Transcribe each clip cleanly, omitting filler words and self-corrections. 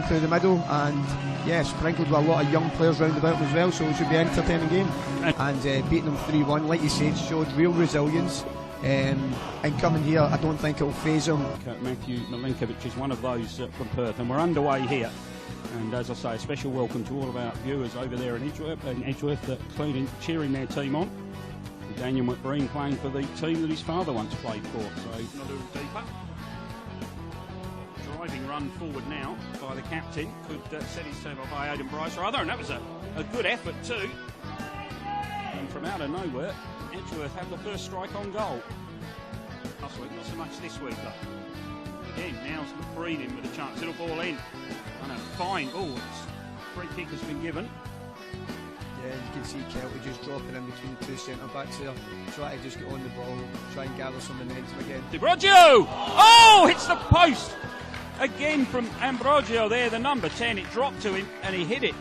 line through the middle, and yeah, sprinkled with a lot of young players round about them as well, so it should be an entertaining game. And beating them 3-1, like you said, showed real resilience. And coming here, I don't think it will faze them. Matthew Milinkovic is one of those from Perth, and we're underway here. And as I say, a special welcome to all of our viewers over there in Edgeworth, cheering their team on. And Daniel McBreen playing for the team that his father once played for. So a little deeper. Driving run forward now by the captain. Could set his team up by Aidan Bryce rather, and that was a good effort too. And from out of nowhere, Edgeworth have the first strike on goal. Last week, not so much this week though. Again, now's McBreen in with a chance. It'll ball in. And a fine. Oh, free kick has been given. Yeah, you can see Kelty just dropping in between the two centre backs there. Try to just get on the ball, try and gather some momentum again. Ambrogio! Oh, hits the post! Again from Ambrogio there, the number 10. It dropped to him and he hit it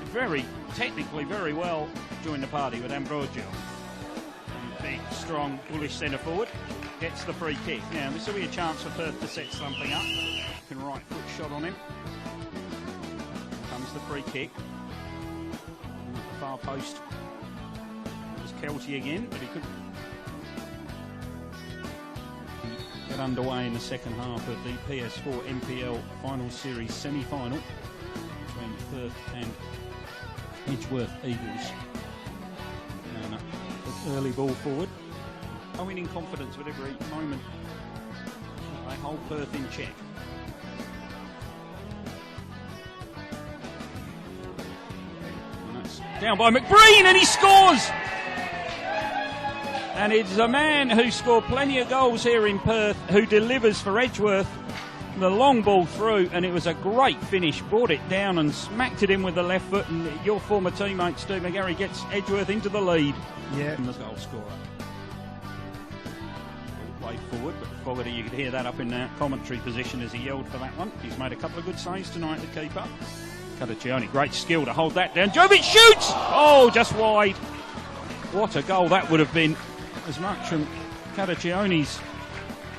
technically very well during the party with Ambrogio. And big, strong, bullish centre forward gets the free kick. Now, this will be a chance for Perth to set something up. Can right foot shot on him. Comes the free kick. At the far post. It was Kelty again, but he could get underway in the second half of the PS4 NPL Final Series semi-final between Perth and Edgeworth Eagles. And early ball forward. Going in confidence with every moment. They hold Perth in check. Down by McBreen, and he scores! And it's a man who scored plenty of goals here in Perth, who delivers for Edgeworth. The long ball through, and it was a great finish. Brought it down and smacked it in with the left foot, and your former teammate Steve McGarry gets Edgeworth into the lead. Yeah. And the goal scorer. Play forward, but Fogarty, you could hear that up in the commentary position as he yelled for that one. He's made a couple of good saves tonight, the keeper. Cadaccioni, great skill to hold that down. Jovic shoots! Oh, just wide. What a goal that would have been. As much from Cadaccioni's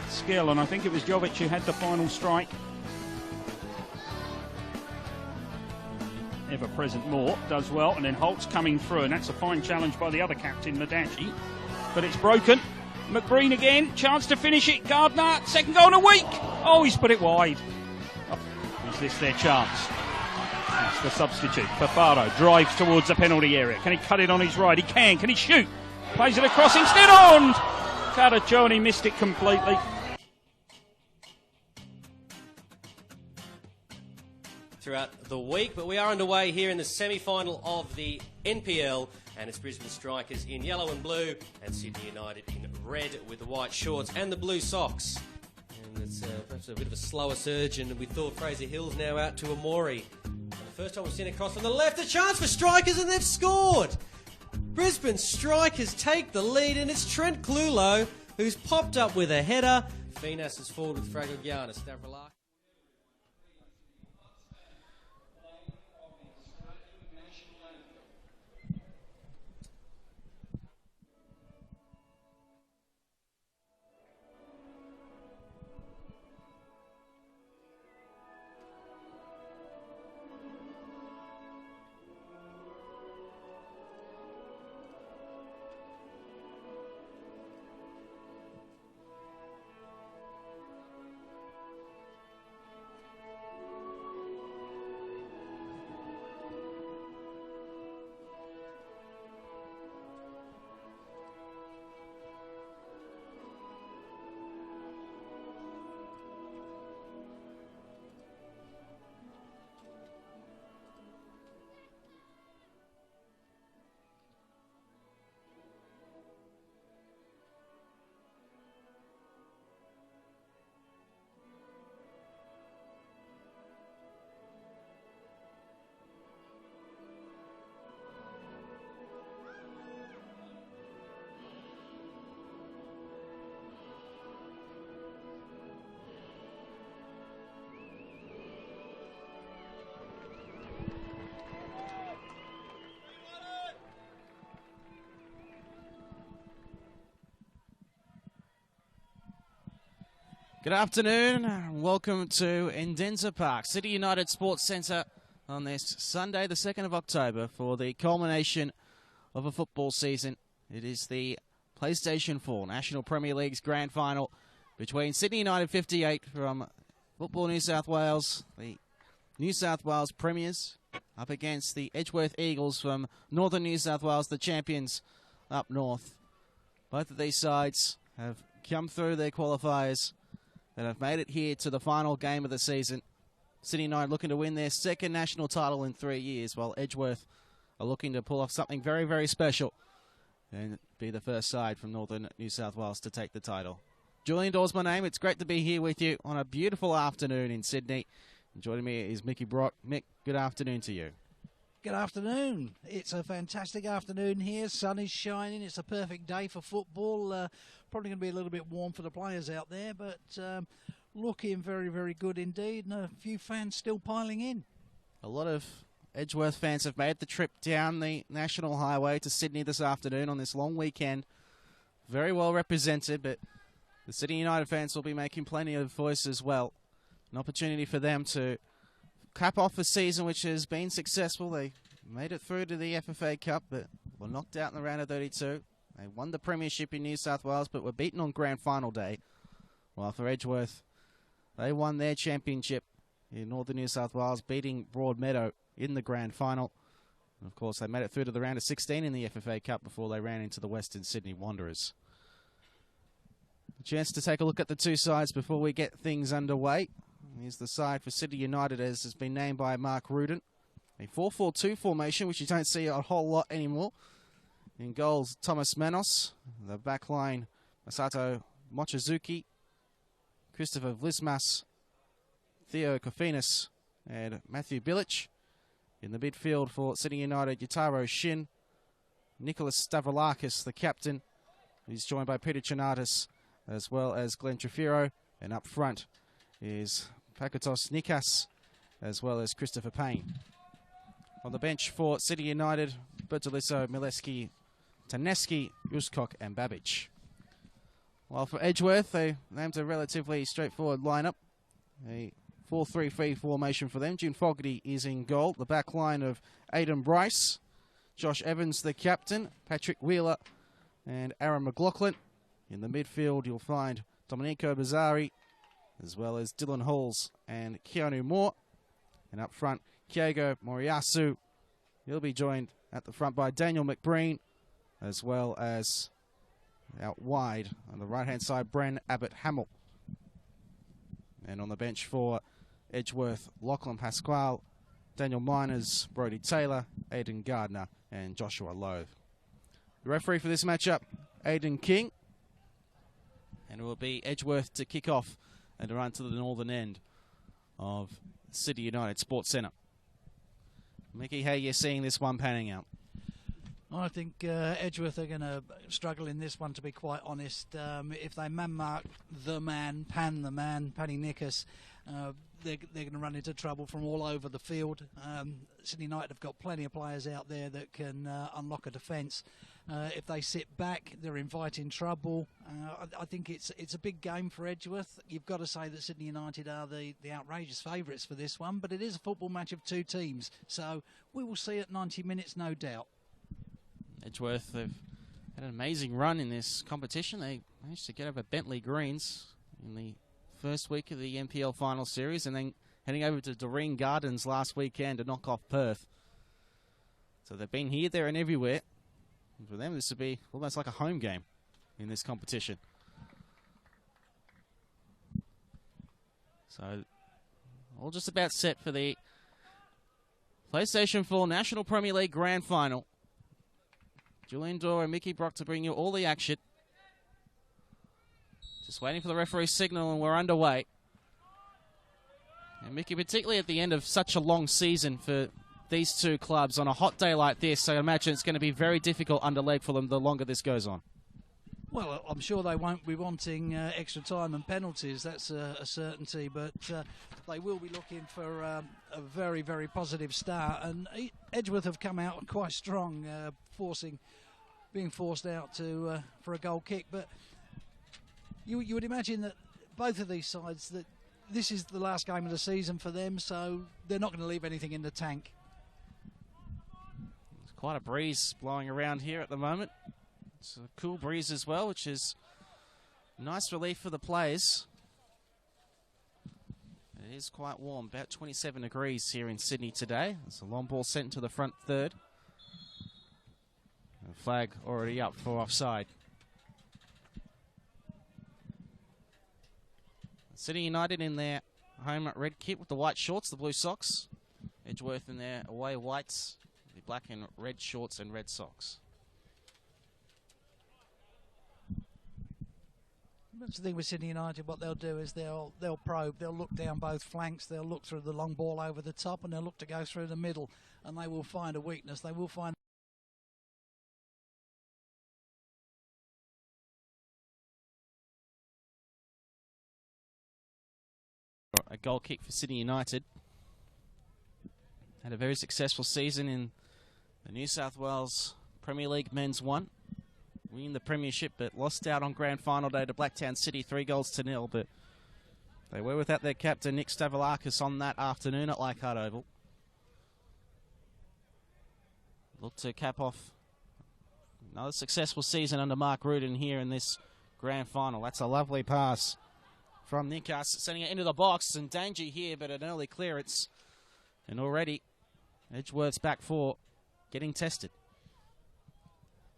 skill, and I think it was Jovic who had the final strike. Ever-present Moore does well, and then Holt's coming through, and that's a fine challenge by the other captain, Madachi. But it's broken. McBreen again, chance to finish it. Gardner, second goal in a week. Oh, he's put it wide. Oh, is this their chance? That's the substitute. Fafaro drives towards the penalty area. Can he cut it on his right? He can. Can he shoot? Plays it across instead on! Cadaccioni missed it completely. Throughout the week, but we are underway here in the semi-final of the NPL, and it's Brisbane Strikers in yellow and blue, and Sydney United in red with the white shorts and the blue socks. And it's perhaps a bit of a slower surge, and we thought Fraser Hill's now out to Amori. And the first time we've seen it across from the left, a chance for Strikers, and they've scored! Brisbane Strikers take the lead, and it's Trent Clulo who's popped up with a header. Finas is forward with Fragogiannis. Stavroulakis. Good afternoon and welcome to Endenza Park, City United Sports Centre on this Sunday the 2nd of October for the culmination of a football season. It is the PlayStation 4 National Premier League's grand final between Sydney United 58 from Football New South Wales, the New South Wales Premiers, up against the Edgeworth Eagles from Northern New South Wales, the champions up north. Both of these sides have come through their qualifiers and have made it here to the final game of the season. Sydney United looking to win their second national title in 3 years, while Edgeworth are looking to pull off something very, very special and be the first side from Northern New South Wales to take the title. Julian Dawes, my name. It's great to be here with you on a beautiful afternoon in Sydney. And joining me is Mickey Brock. Mick, good afternoon to you. Good afternoon. It's a fantastic afternoon here. Sun is shining. It's a perfect day for football. Probably going to be a little bit warm for the players out there, but looking very, very good indeed. And a few fans still piling in. A lot of Edgeworth fans have made the trip down the National Highway to Sydney this afternoon on this long weekend. Very well represented, but the Sydney United fans will be making plenty of voice as well. An opportunity for them to cap off a season which has been successful. They made it through to the FFA Cup, but were knocked out in the round of 32. They won the premiership in New South Wales, but were beaten on grand final day. While for Edgeworth, they won their championship in Northern New South Wales, beating Broadmeadow in the grand final. And of course, they made it through to the round of 16 in the FFA Cup before they ran into the Western Sydney Wanderers. A chance to take a look at the two sides before we get things underway. Here's the side for City United, as has been named by Mark Rudin. A 4-4-2 formation, which you don't see a whole lot anymore. In goals, Thomas Manos. The back line, Masato Mochizuki, Christopher Vlismas, Theo Kofinas, and Matthew Bilic. In the midfield for City United, Yutaro Shin, Nicholas Stavroulakis, the captain. He's joined by Peter Chanatis, as well as Glenn Trefiro. And up front is Pakatos Nikas, as well as Christopher Payne. On the bench for City United, Bertoliso, Mileski, Taneski, Uskok and Babic. While for Edgeworth, they named a relatively straightforward lineup. A 4-3-3 formation for them. June Fogarty is in goal. The back line of Aidan Bryce, Josh Evans the captain, Patrick Wheeler and Aaron McLaughlin. In the midfield, you'll find Domenico Bazzari, as well as Dylan Halls and Keanu Moore. And up front, Kiego Moriyasu. He'll be joined at the front by Daniel McBreen, as well as out wide on the right-hand side, Bren Abbott-Hamill. And on the bench for Edgeworth, Lachlan Pasquale, Daniel Miners, Brody Taylor, Aidan Gardner, and Joshua Lowe. The referee for this matchup, Aidan King. And it will be Edgeworth to kick off and to run to the northern end of City United Sports Centre. Mickey, how are you seeing this one panning out? I think Edgeworth are going to struggle in this one, to be quite honest. If they man-mark the man, Paddy Nickus, they're going to run into trouble from all over the field. Sydney United have got plenty of players out there that can unlock a defence. If they sit back, they're inviting trouble. I think it's a big game for Edgeworth. You've got to say that Sydney United are the outrageous favourites for this one, but it is a football match of two teams, so we will see at 90 minutes, no doubt. Edgeworth, they've had an amazing run in this competition. They managed to get over Bentley Greens in the first week of the NPL final series, and then heading over to Doreen Gardens last weekend to knock off Perth. So they've been here, there and everywhere. And for them, this would be almost like a home game in this competition. So, all just about set for the PlayStation 4 National Premier League Grand Final. Julian Dore and Mickey Brock to bring you all the action. Just waiting for the referee's signal and we're underway. And Mickey, particularly at the end of such a long season for these two clubs on a hot day like this, I imagine it's going to be very difficult under leg for them the longer this goes on. Well, I'm sure they won't be wanting extra time and penalties, that's a certainty, but they will be looking for a very, very positive start. And Edgeworth have come out quite strong, being forced out for a goal kick. But you would imagine that both of these sides, that this is the last game of the season for them, so they're not going to leave anything in the tank. There's quite a breeze blowing around here at the moment. It's a cool breeze as well, which is nice relief for the players. It is quite warm, about 27 degrees here in Sydney today. It's a long ball sent into the front third. A flag already up for offside. Sydney United in their home red kit with the white shorts, the blue socks. Edgeworth in their away whites, the black and red shorts and red socks. That's the thing with Sydney United. What they'll do is they'll probe. They'll look down both flanks. They'll look through the long ball over the top, and they'll look to go through the middle. And they will find a weakness. They will find a goal kick for Sydney United. Had a very successful season in the New South Wales Premier League Men's 1. Winning the premiership, but lost out on grand final day to Blacktown City 3-0. But they were without their captain Nick Stavilakis on that afternoon at Leichhardt Oval. Look to cap off another successful season under Mark Rudin here in this grand final. That's a lovely pass from Nikas, sending it into the box, and danger here, but an early clearance. And already Edgeworth's back four getting tested.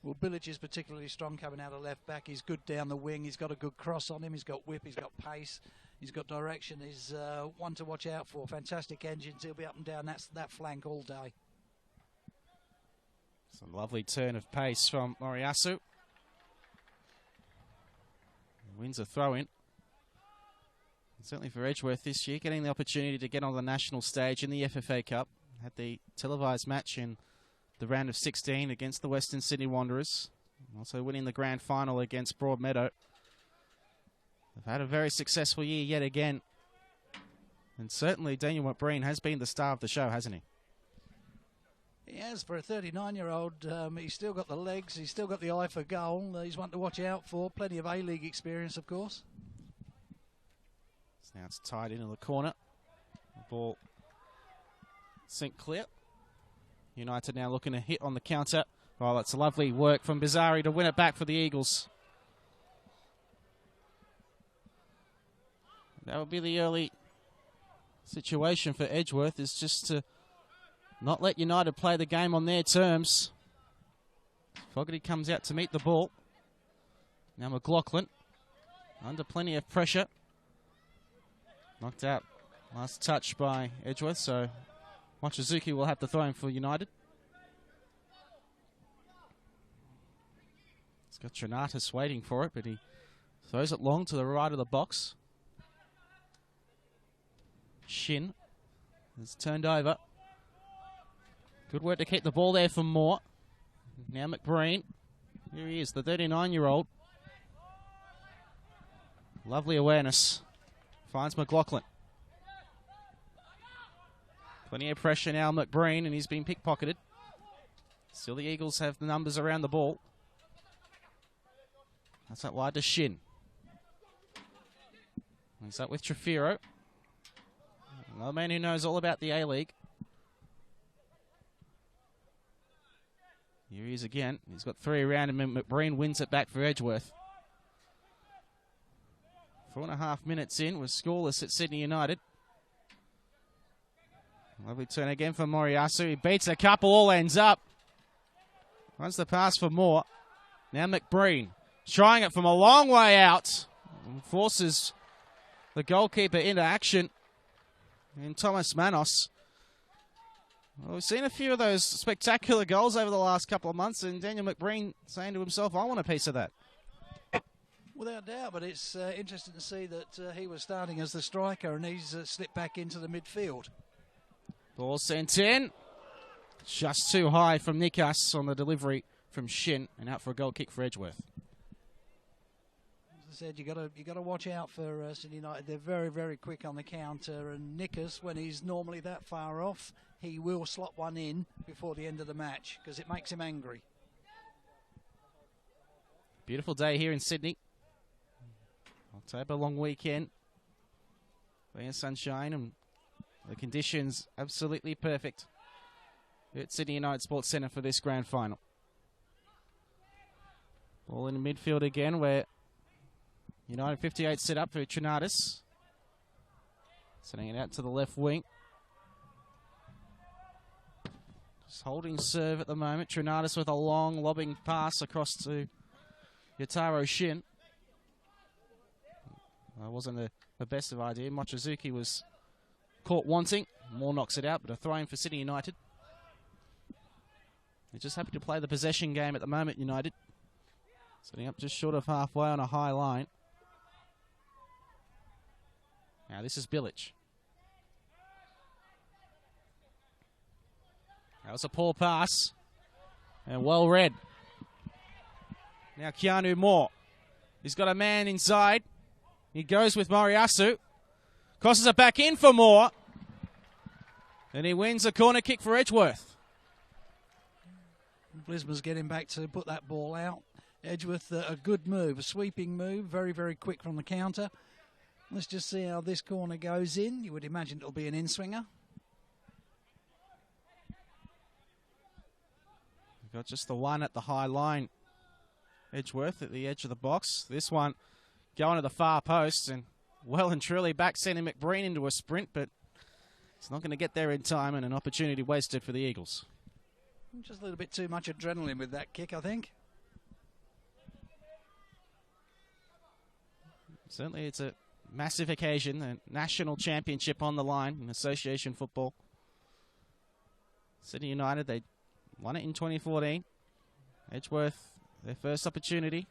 Well, Billage is particularly strong coming out of left back. He's good down the wing. He's got a good cross on him. He's got whip. He's got pace. He's got direction. He's one to watch out for. Fantastic engines. He'll be up and down that flank all day. Some lovely turn of pace from Moriyasu. Wins a throw-in. Certainly for Edgeworth this year, getting the opportunity to get on the national stage in the FFA Cup. Had the televised match in the round of 16 against the Western Sydney Wanderers. Also winning the grand final against Broadmeadow. They've had a very successful year yet again. And certainly Daniel McBreen has been the star of the show, hasn't he? He has, for a 39-year-old. He's still got the legs. He's still got the eye for goal. He's one to watch out for. Plenty of A-League experience, of course. So now it's tied into the corner. The ball sink clear. United now looking to hit on the counter. Oh, that's lovely work from Bizzari to win it back for the Eagles. That would be the early situation for Edgeworth, is just to not let United play the game on their terms. Fogarty comes out to meet the ball. Now McLaughlin under plenty of pressure. Knocked out last touch by Edgeworth, so Mochizuki will have to throw him for United. He's got Trinatus waiting for it, but he throws it long to the right of the box. Shin is turned over. Good work to keep the ball there for Moore. Now McBreen. Here he is, the 39-year-old. Lovely awareness. Finds McLaughlin. Plenty of pressure now, McBreen, and he's been pickpocketed. Still the Eagles have the numbers around the ball. That's that wide to Shin. He's up with Trefiro. Another man who knows all about the A-League. Here he is again. He's got three around him, and McBreen wins it back for Edgeworth. 4.5 minutes in, we're scoreless at Sydney United. Lovely turn again for Moriyasu. He beats a couple, all ends up. Runs the pass for Moore. Now McBreen trying it from a long way out. And forces the goalkeeper into action. And Thomas Manos. Well, we've seen a few of those spectacular goals over the last couple of months, and Daniel McBreen saying to himself, I want a piece of that. Without doubt, but it's interesting to see that he was starting as the striker and he's slipped back into the midfield. Ball sent in. Just too high from Nikas on the delivery from Shin, and out for a goal kick for Edgeworth. As I said, you got to watch out for Sydney United. They're very, very quick on the counter, and Nikas, when he's normally that far off, he will slot one in before the end of the match because it makes him angry. Beautiful day here in Sydney. October long weekend. Plenty of sunshine and the conditions absolutely perfect at Sydney United Sports Centre for this grand final. Ball in the midfield again where United 58 set up for Trinatus. Sending it out to the left wing. Just holding serve at the moment. Trinatus with a long lobbing pass across to Yataro Shin. That wasn't the best of idea. Mochizuki was caught wanting. Moore knocks it out, but a throw-in for Sydney United. They're just happy to play the possession game at the moment, United. Setting up just short of halfway on a high line. Now this is Bilic. That was a poor pass. And well read. Now Keanu Moore. He's got a man inside. He goes with Moriyasu. Crosses it back in for Moore. And he wins a corner kick for Edgeworth. Blisman's getting back to put that ball out. Edgeworth, a good move, a sweeping move, very, very quick from the counter. Let's just see how this corner goes in. You would imagine it'll be an in-swinger. We've got just the one at the high line. Edgeworth at the edge of the box. This one going to the far post and well and truly back sending McBreen into a sprint, but it's not going to get there in time and an opportunity wasted for the Eagles. Just a little bit too much adrenaline with that kick, I think. Certainly it's a massive occasion, a national championship on the line in association football. Sydney United, they won it in 2014. Edgeworth, their first opportunity.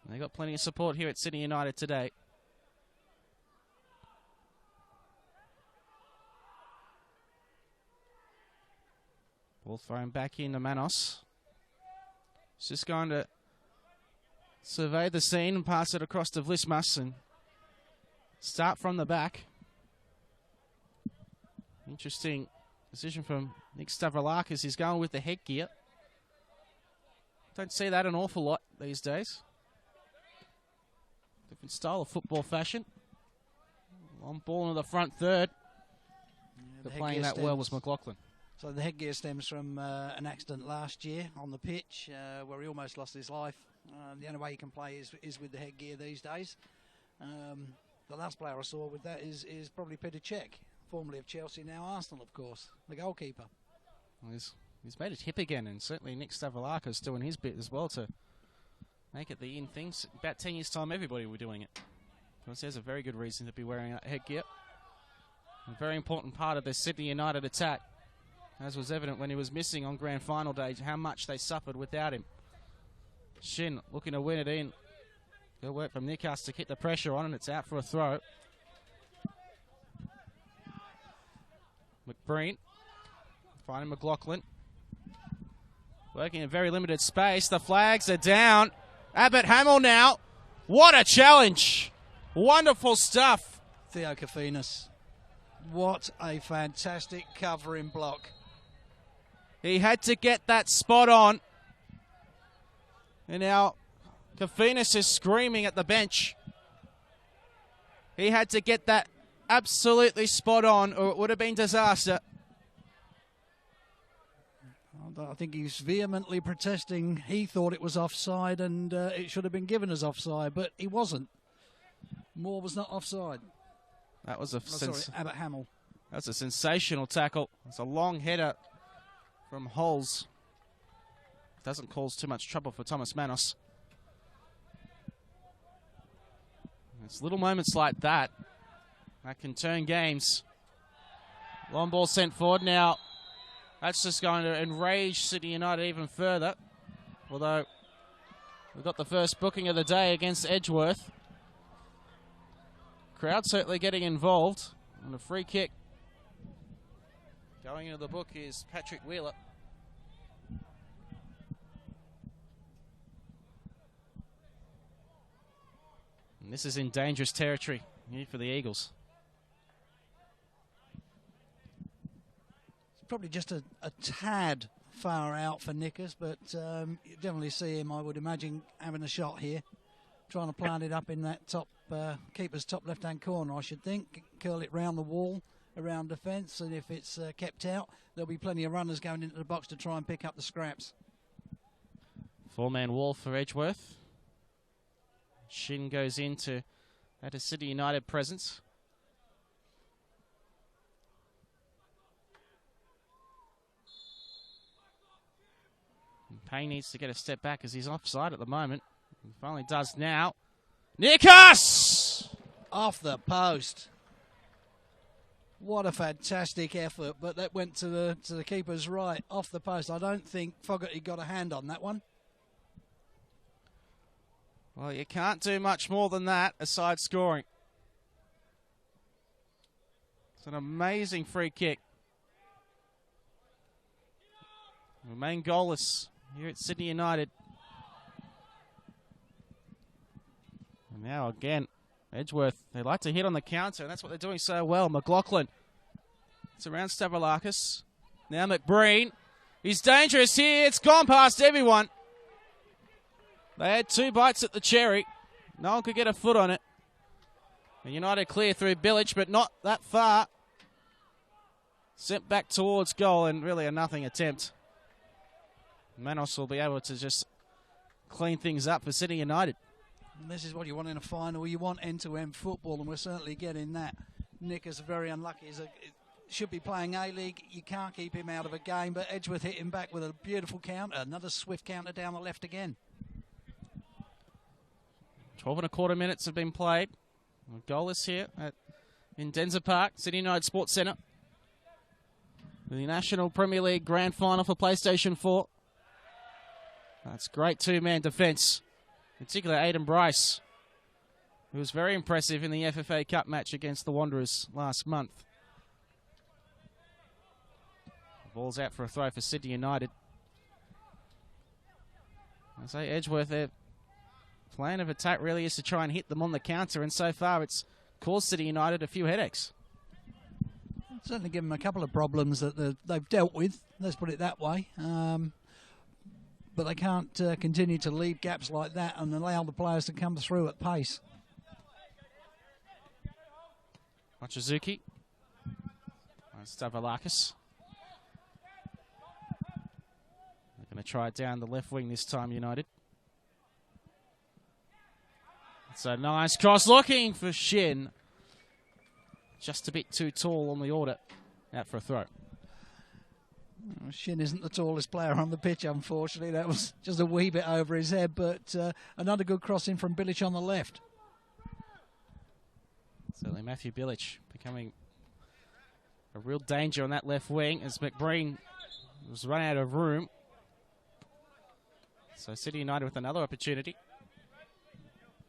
They got plenty of support here at Sydney United today. Ball thrown back into Manos. He's just going to survey the scene and pass it across to Vlismas and start from the back. Interesting decision from Nick Stavroulakis. He's going with the headgear. Don't see that an awful lot these days. Different style of football fashion. Long ball into the front third. But playing that well was McLaughlin. So the headgear stems from an accident last year on the pitch where he almost lost his life. The only way you can play is with the headgear these days. The last player I saw with that is probably Peter Cech, formerly of Chelsea, now Arsenal, of course, the goalkeeper. Well, he's made it hip again, and certainly Nick Stavroulakis doing his bit as well to make it the in thing. About 10 years' time, everybody will be doing it. Because there's a very good reason to be wearing that headgear. A very important part of the Sydney United attack, as was evident when he was missing on grand final day, how much they suffered without him. Shin looking to win it in. Good work from Nikas to keep the pressure on, and it's out for a throw. McBreen finding McLaughlin. Working in very limited space. The flags are down. Abbott Hamill now. What a challenge. Wonderful stuff. Theo Kafinas. What a fantastic covering block. He had to get that spot on. And now Kafinas is screaming at the bench. He had to get that absolutely spot on or it would have been disaster. I think he's vehemently protesting. He thought it was offside and it should have been given as offside, but he wasn't. Moore was not offside. That was a Abbott Hamill. That's a sensational tackle. It's a long header from Holes. Doesn't cause too much trouble for Thomas Manos. It's little moments like that can turn games. Long ball sent forward now. That's just going to enrage Sydney United even further. Although we've got the first booking of the day against Edgeworth. Crowd certainly getting involved. And a free kick going into the book is Patrick Wheeler. And this is in dangerous territory here for the Eagles. It's probably just a tad far out for Nickers, but you definitely see him, I would imagine, having a shot here. trying to plant it up in that top keeper's top left-hand corner, I should think. Curl it round the wall, around the fence, and if it's kept out, there'll be plenty of runners going into the box to try and pick up the scraps. Four-man wall for Edgeworth. Shin goes into at a City United presence. And Payne needs to get a step back as he's offside at the moment. He finally does now. Nikas! Off the post. What a fantastic effort, but that went to the keeper's right, off the post. I don't think Fogarty got a hand on that one. Well, you can't do much more than that aside scoring. It's an amazing free kick. Remain goalless here at Sydney United. And now again, Edgeworth, they like to hit on the counter, and that's what they're doing so well. McLaughlin, it's around Stavroulakis. Now McBreen, he's dangerous here, it's gone past everyone. They had two bites at the cherry. No one could get a foot on it. And United clear through Bilic, but not that far. Sent back towards goal, and really a nothing attempt. Manos will be able to just clean things up for City United. And this is what you want in a final. You want end-to-end football, and we're certainly getting that. Nick is very unlucky. Should be playing A-League. You can't keep him out of a game, but Edgeworth hit him back with a beautiful counter. Another swift counter down the left again. 12.25 minutes have been played. Goalless here in Denzer Park, Sydney United Sports Centre. The National Premier League Grand Final for PlayStation 4. That's great two-man defence. In particular, Aidan Bryce, who was very impressive in the FFA Cup match against the Wanderers last month. The ball's out for a throw for Sydney United. I say Edgeworth, their plan of attack really is to try and hit them on the counter, and so far it's caused City United a few headaches. Certainly given them a couple of problems that they've dealt with, let's put it that way. But they can't continue to leave gaps like that and allow the players to come through at pace. Machizuki. Stavroulakis. They're going to try it down the left wing this time, United. It's a nice cross looking for Shin. Just a bit too tall on the order. Out for a throw. Shin isn't the tallest player on the pitch, unfortunately. That was just a wee bit over his head, but another good crossing from Bilic on the left. Certainly Matthew Bilic becoming a real danger on that left wing as McBreen was run out of room. So City United with another opportunity.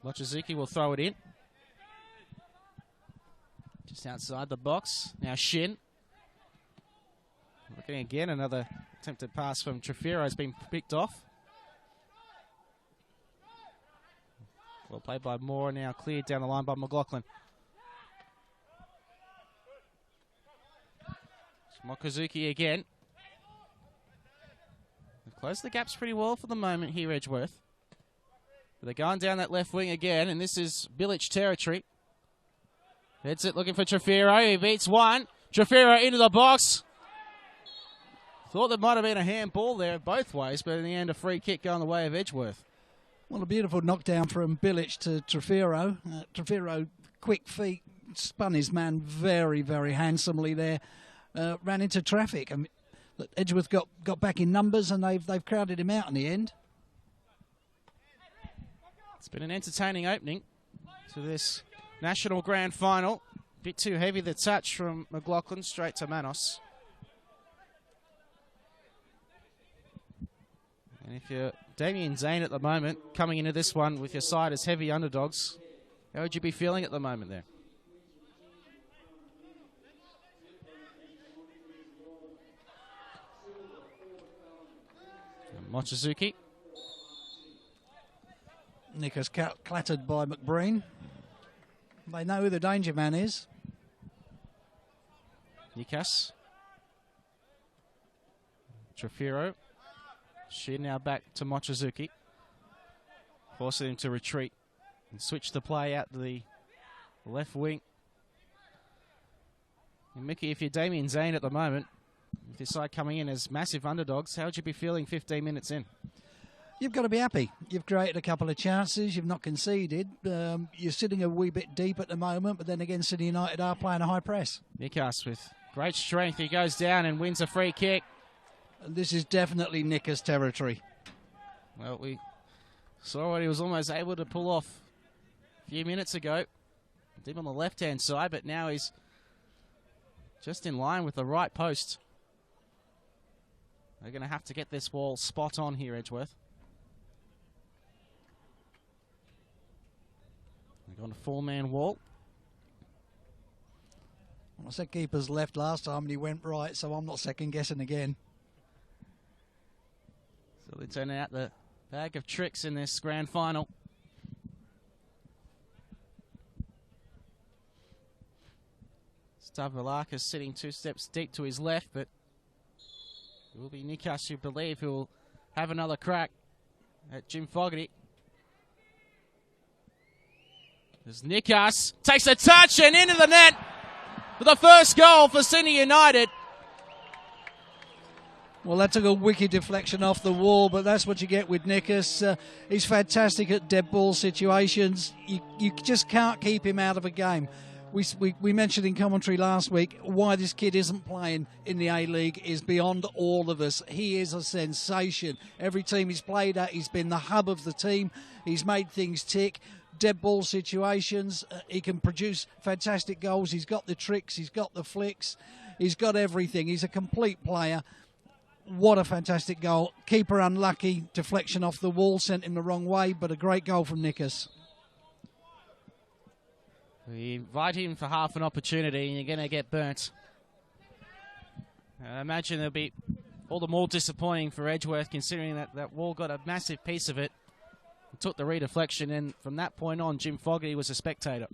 Machizuki will throw it in. Just outside the box. Now Shin. Looking again, another attempted pass from Trefiro has been picked off. Well played by Moore, now cleared down the line by McLaughlin. Mokazuki again. They've closed the gaps pretty well for the moment here, Edgeworth. But they're going down that left wing again, and this is Bilic territory. Heads it looking for Trefiro. He beats one. Trefiro into the box. Thought there might have been a handball there both ways, but in the end, a free kick going the way of Edgeworth. Well, a beautiful knockdown from Bilic to Trefiro. Trefiro, quick feet, spun his man very, very handsomely there. Ran into traffic. I mean, Edgeworth got back in numbers, and they've crowded him out in the end. It's been an entertaining opening to this National Grand Final. Bit too heavy the touch from McLaughlin straight to Manos. And if you're Damien Zane at the moment, coming into this one with your side as heavy underdogs, how would you be feeling at the moment there? Mochizuki. Nickers clattered by McBreen. They know who the danger man is. Nikas. Trefiro. She now back to Mochizuki. Forcing him to retreat And switch the play out to the left wing. And Mickey, if you're Damien Zane at the moment, with this side coming in as massive underdogs, how would you be feeling 15 minutes in? You've got to be happy. You've created a couple of chances. You've not conceded. You're sitting a wee bit deep at the moment, but then again, City United are playing a high press. Nikas with great strength. He goes down and wins a free kick. And this is definitely Nicker's territory. Well, we saw what he was almost able to pull off a few minutes ago. Deep on the left-hand side, but now he's just in line with the right post. They're going to have to get this wall spot on here, Edgeworth. They've got a four-man wall. Well, I said keeper's left last time and he went right, so I'm not second-guessing again. So they're turning out the bag of tricks in this grand final. Stavroulakis sitting 2 steps deep to his left, but it will be Nikas, you believe, who will have another crack at Jim Fogarty. As Nikas takes a touch and into the net for the first goal for Sydney United. Well, that took a wicked deflection off the wall, but that's what you get with Nikas. He's fantastic at dead ball situations. You just can't keep him out of a game. We mentioned in commentary last week why this kid isn't playing in the A-League is beyond all of us. He is a sensation. Every team he's played at, he's been the hub of the team. He's made things tick. Dead ball situations, he can produce fantastic goals. He's got the tricks, he's got the flicks, he's got everything. He's a complete player. What a fantastic goal. Keeper unlucky, deflection off the wall, sent him the wrong way, but a great goal from Nikas. We invite him for half an opportunity and you're going to get burnt. I imagine it'll be all the more disappointing for Edgeworth considering that wall got a massive piece of it. Took the redeflection, and from that point on, Jim Fogarty was a spectator.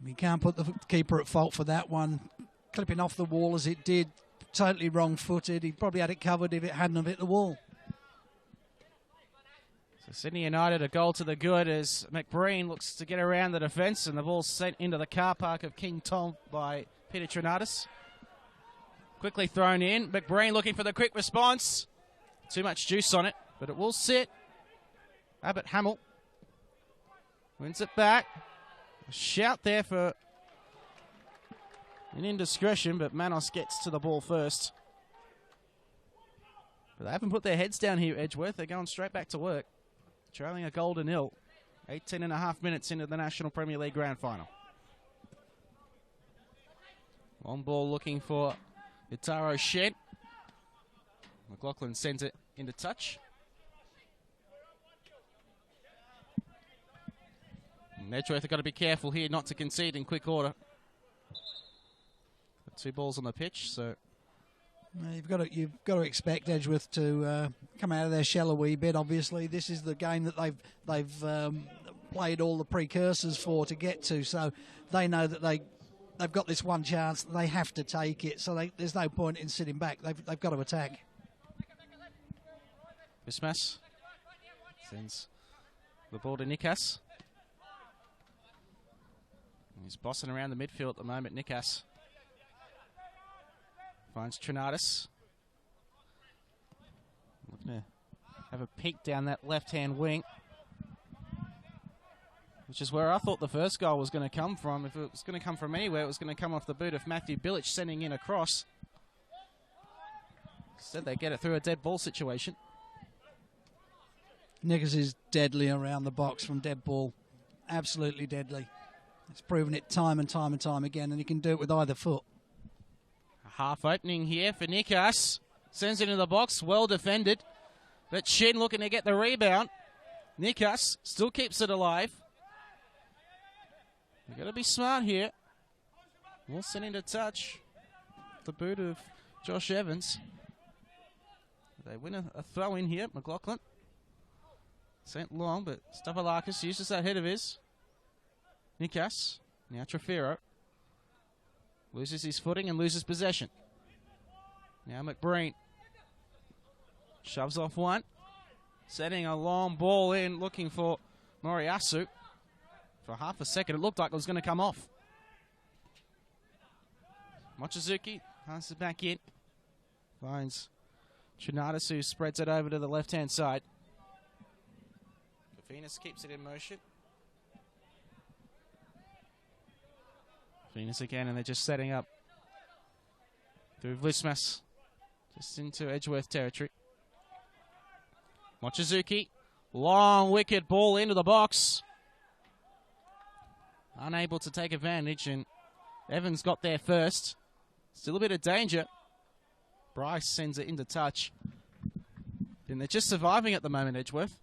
We can't put the keeper at fault for that one. Clipping off the wall as it did, totally wrong-footed. He probably had it covered if it hadn't have hit the wall. So Sydney United, a goal to the good as McBreen looks to get around the defence, and the ball's sent into the car park of King Tom by Peter Trinatis. Quickly thrown in. McBreen looking for the quick response. Too much juice on it, but it will sit. Abbott Hamill wins it back. A shout there for an indiscretion, but Manos gets to the ball first. But they haven't put their heads down here, Edgeworth. They're going straight back to work. Trailing a goal to nil. 18.5 minutes into the National Premier League Grand Final. Long ball looking for Itaro Shed. McLaughlin sent it into touch. Edgeworth have got to be careful here not to concede in quick order. Got 2 balls on the pitch, so you've got to expect Edgeworth to come out of their shell a wee bit. Obviously, this is the game that they've played all the precursors for to get to, so they know that they've got this one chance. They have to take it, so there's no point in sitting back. They've got to attack. Bismas sends the ball to Nikas. He's bossing around the midfield at the moment, Nikas. Finds Trinatis. Looking to have a peek down that left-hand wing. Which is where I thought the first goal was going to come from. If it was going to come from anywhere, it was going to come off the boot of Matthew Bilic sending in a cross. Instead they get it through a dead ball situation. Nikas is deadly around the box from dead ball. Absolutely deadly. He's proven it time and time and time again, and he can do it with either foot. A half opening here for Nikas. Sends it into the box, well defended. But Shin looking to get the rebound. Nikas still keeps it alive. You've got to be smart here. Wilson into touch. The boot of Josh Evans. They win a throw in here, McLaughlin. Sent long, but Stavroulakis uses that head of his. Nikas, now Trefiro. Loses his footing and loses possession. Now McBreen. Shoves off one. Setting a long ball in, looking for Moriyasu. For half a second, it looked like it was going to come off. Mochizuki passes back in. Finds Trinatus, who spreads it over to the left-hand side. Venus keeps it in motion. Venus again, and they're just setting up through Vlismas, just into Edgeworth territory. Mochizuki, long wicked ball into the box. Unable to take advantage, and Evans got there first. Still a bit of danger. Bryce sends it into touch. And they're just surviving at the moment, Edgeworth.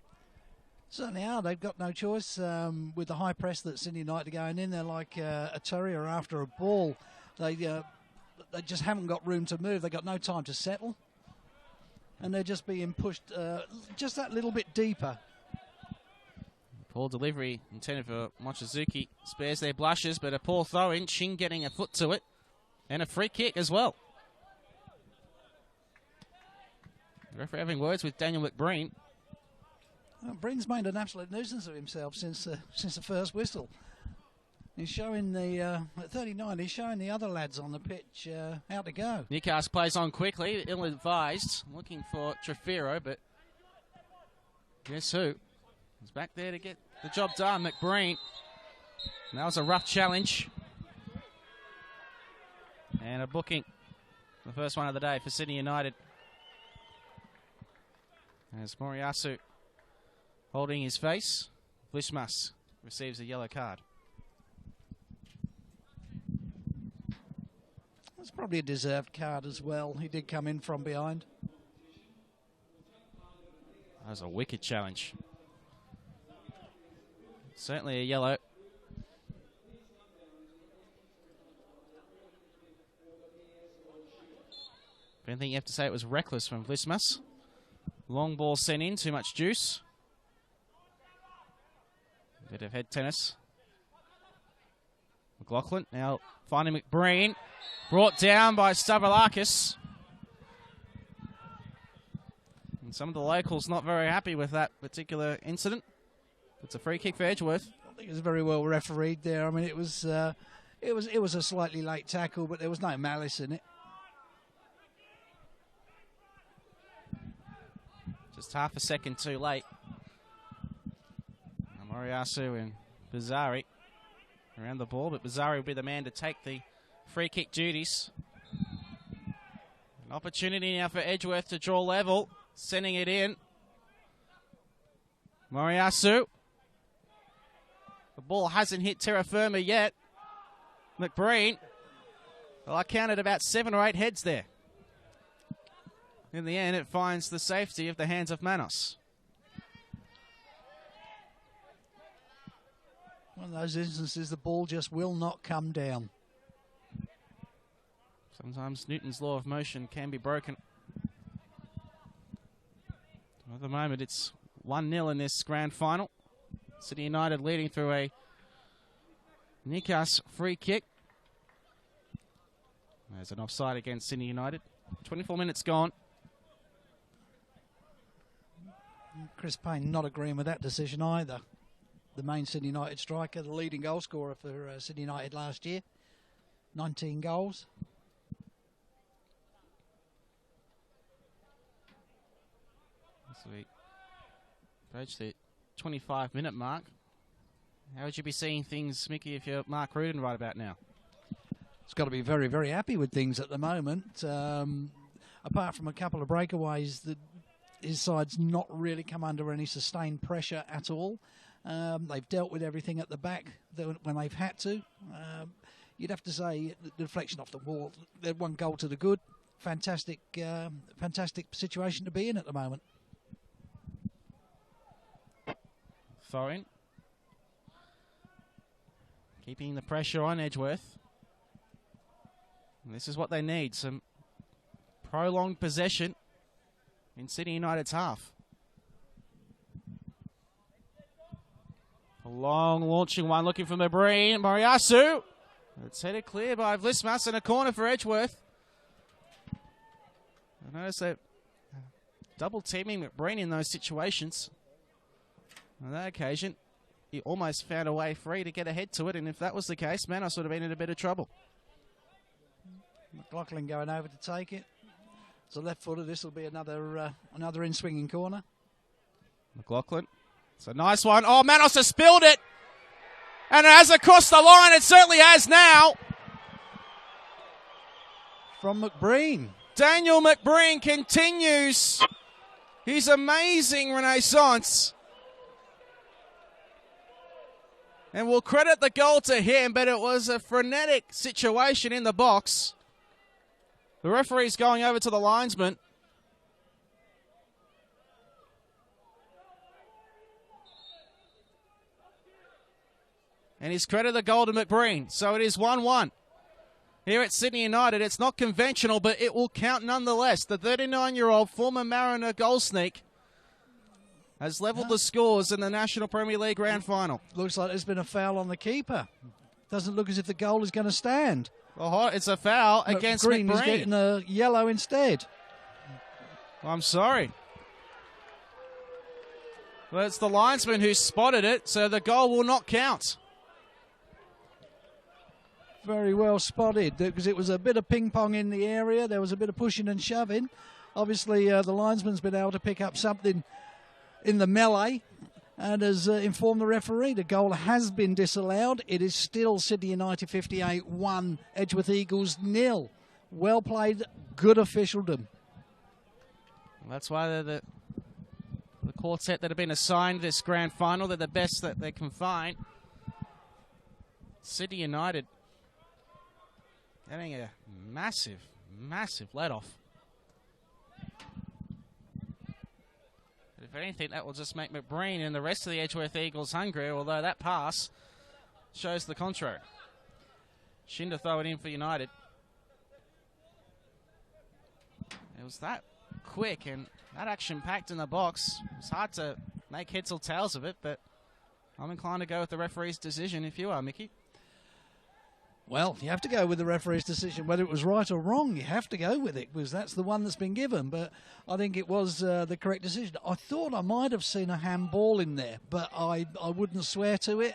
Certainly are. They've got no choice with the high press that Sydney United are going in. They're like a terrier after a ball. They just haven't got room to move. They've got no time to settle. And they're just being pushed just that little bit deeper. Poor delivery intended for Mochizuki. Spares their blushes, but a poor throw-in. Ching getting a foot to it. And a free kick as well. The referee having words with Daniel McBreen. Well, Breen's made an absolute nuisance of himself since the first whistle. He's showing at 39, he's showing the other lads on the pitch how to go. Newcastle plays on quickly, ill-advised, looking for Trefiro, but guess who? He's back there to get the job done, McBreen. And that was a rough challenge. And a booking, the first one of the day for Sydney United. As Moriyasu holding his face, Vlismas receives a yellow card. That's probably a deserved card as well. He did come in from behind. That was a wicked challenge. Certainly a yellow. If anything, you have to say it was reckless from Vlismas. Long ball sent in, too much juice. Bit of head tennis. McLaughlin now finding McBreen. Brought down by Stavroulakis. And some of the locals not very happy with that particular incident. It's a free kick for Edgeworth. I think it was very well refereed there. I mean, it was a slightly late tackle, but there was no malice in it. Just half a second too late. Moriyasu and Bizzari around the ball, but Bizzari will be the man to take the free kick duties. An opportunity now for Edgeworth to draw level, sending it in. Moriyasu. The ball hasn't hit terra firma yet. McBreen. Well, I counted about 7 or 8 heads there. In the end, it finds the safety of the hands of Manos. One of those instances, the ball just will not come down. Sometimes Newton's law of motion can be broken. At the moment, it's 1-0 in this grand final. City United leading through a Newcastle free kick. There's an offside against Sydney United. 24 minutes gone. Chris Payne not agreeing with that decision either. The main Sydney United striker, the leading goal scorer for Sydney United last year. 19 goals. So we approach the 25-minute mark. How would you be seeing things, Mickey, if you're Mark Rudin right about now? He's got to be very, very happy with things at the moment. Apart from a couple of breakaways, his side's not really come under any sustained pressure at all. They've dealt with everything at the back when they've had to. You'd have to say the deflection off the wall. They're 1 goal to the good. Fantastic, fantastic situation to be in at the moment. Thorin. Keeping the pressure on Edgeworth. And this is what they need, some prolonged possession in Sydney United's half. A long launching one looking for McBreen. Moriyasu. It's headed clear by Vlismas and a corner for Edgeworth. I notice that double teaming McBreen in those situations. On that occasion, he almost found a way free to get ahead to it, and if that was the case, Manos would have been in a bit of trouble. McLaughlin going over to take it. It's a left footer. This will be another in-swinging corner. McLaughlin. It's a nice one. Oh, Manos has spilled it. And it has crossed the line. It certainly has now. From McBreen. Daniel McBreen continues his amazing renaissance. And we'll credit the goal to him, but it was a frenetic situation in the box. The referee's going over to the linesman. And he's credited the goal to McBreen. So it is 1-1. Here at Sydney United, it's not conventional, but it will count nonetheless. The 39-year-old former Mariner goal sneak has levelled the scores in the National Premier League Grand Final. Looks like there's been a foul on the keeper. Doesn't look as if the goal is going to stand. Oh, it's a foul against Green McBreen. is getting a yellow instead. I'm sorry. Well, it's the linesman who spotted it, so the goal will not count. Very well spotted, because it was a bit of ping-pong in the area. There was a bit of pushing and shoving. Obviously, the linesman's been able to pick up something in the melee and has informed the referee. The goal has been disallowed. It is still Sydney United 58, 1, Edgeworth Eagles 0. Well played, good officialdom. That's why they're the quartet that have been assigned this grand final. They're the best that they can find. Sydney United getting a massive, massive let-off. If anything, that will just make McBreen and the rest of the Edgeworth Eagles hungry, although that pass shows the contrary. Shin to throw it in for United. It was that quick and that action-packed in the box. It's hard to make heads or tails of it, but I'm inclined to go with the referee's decision if you are, Mickey. Well, you have to go with the referee's decision. Whether it was right or wrong, you have to go with it, because that's the one that's been given. But I think it was the correct decision. I thought I might have seen a handball in there, but I wouldn't swear to it.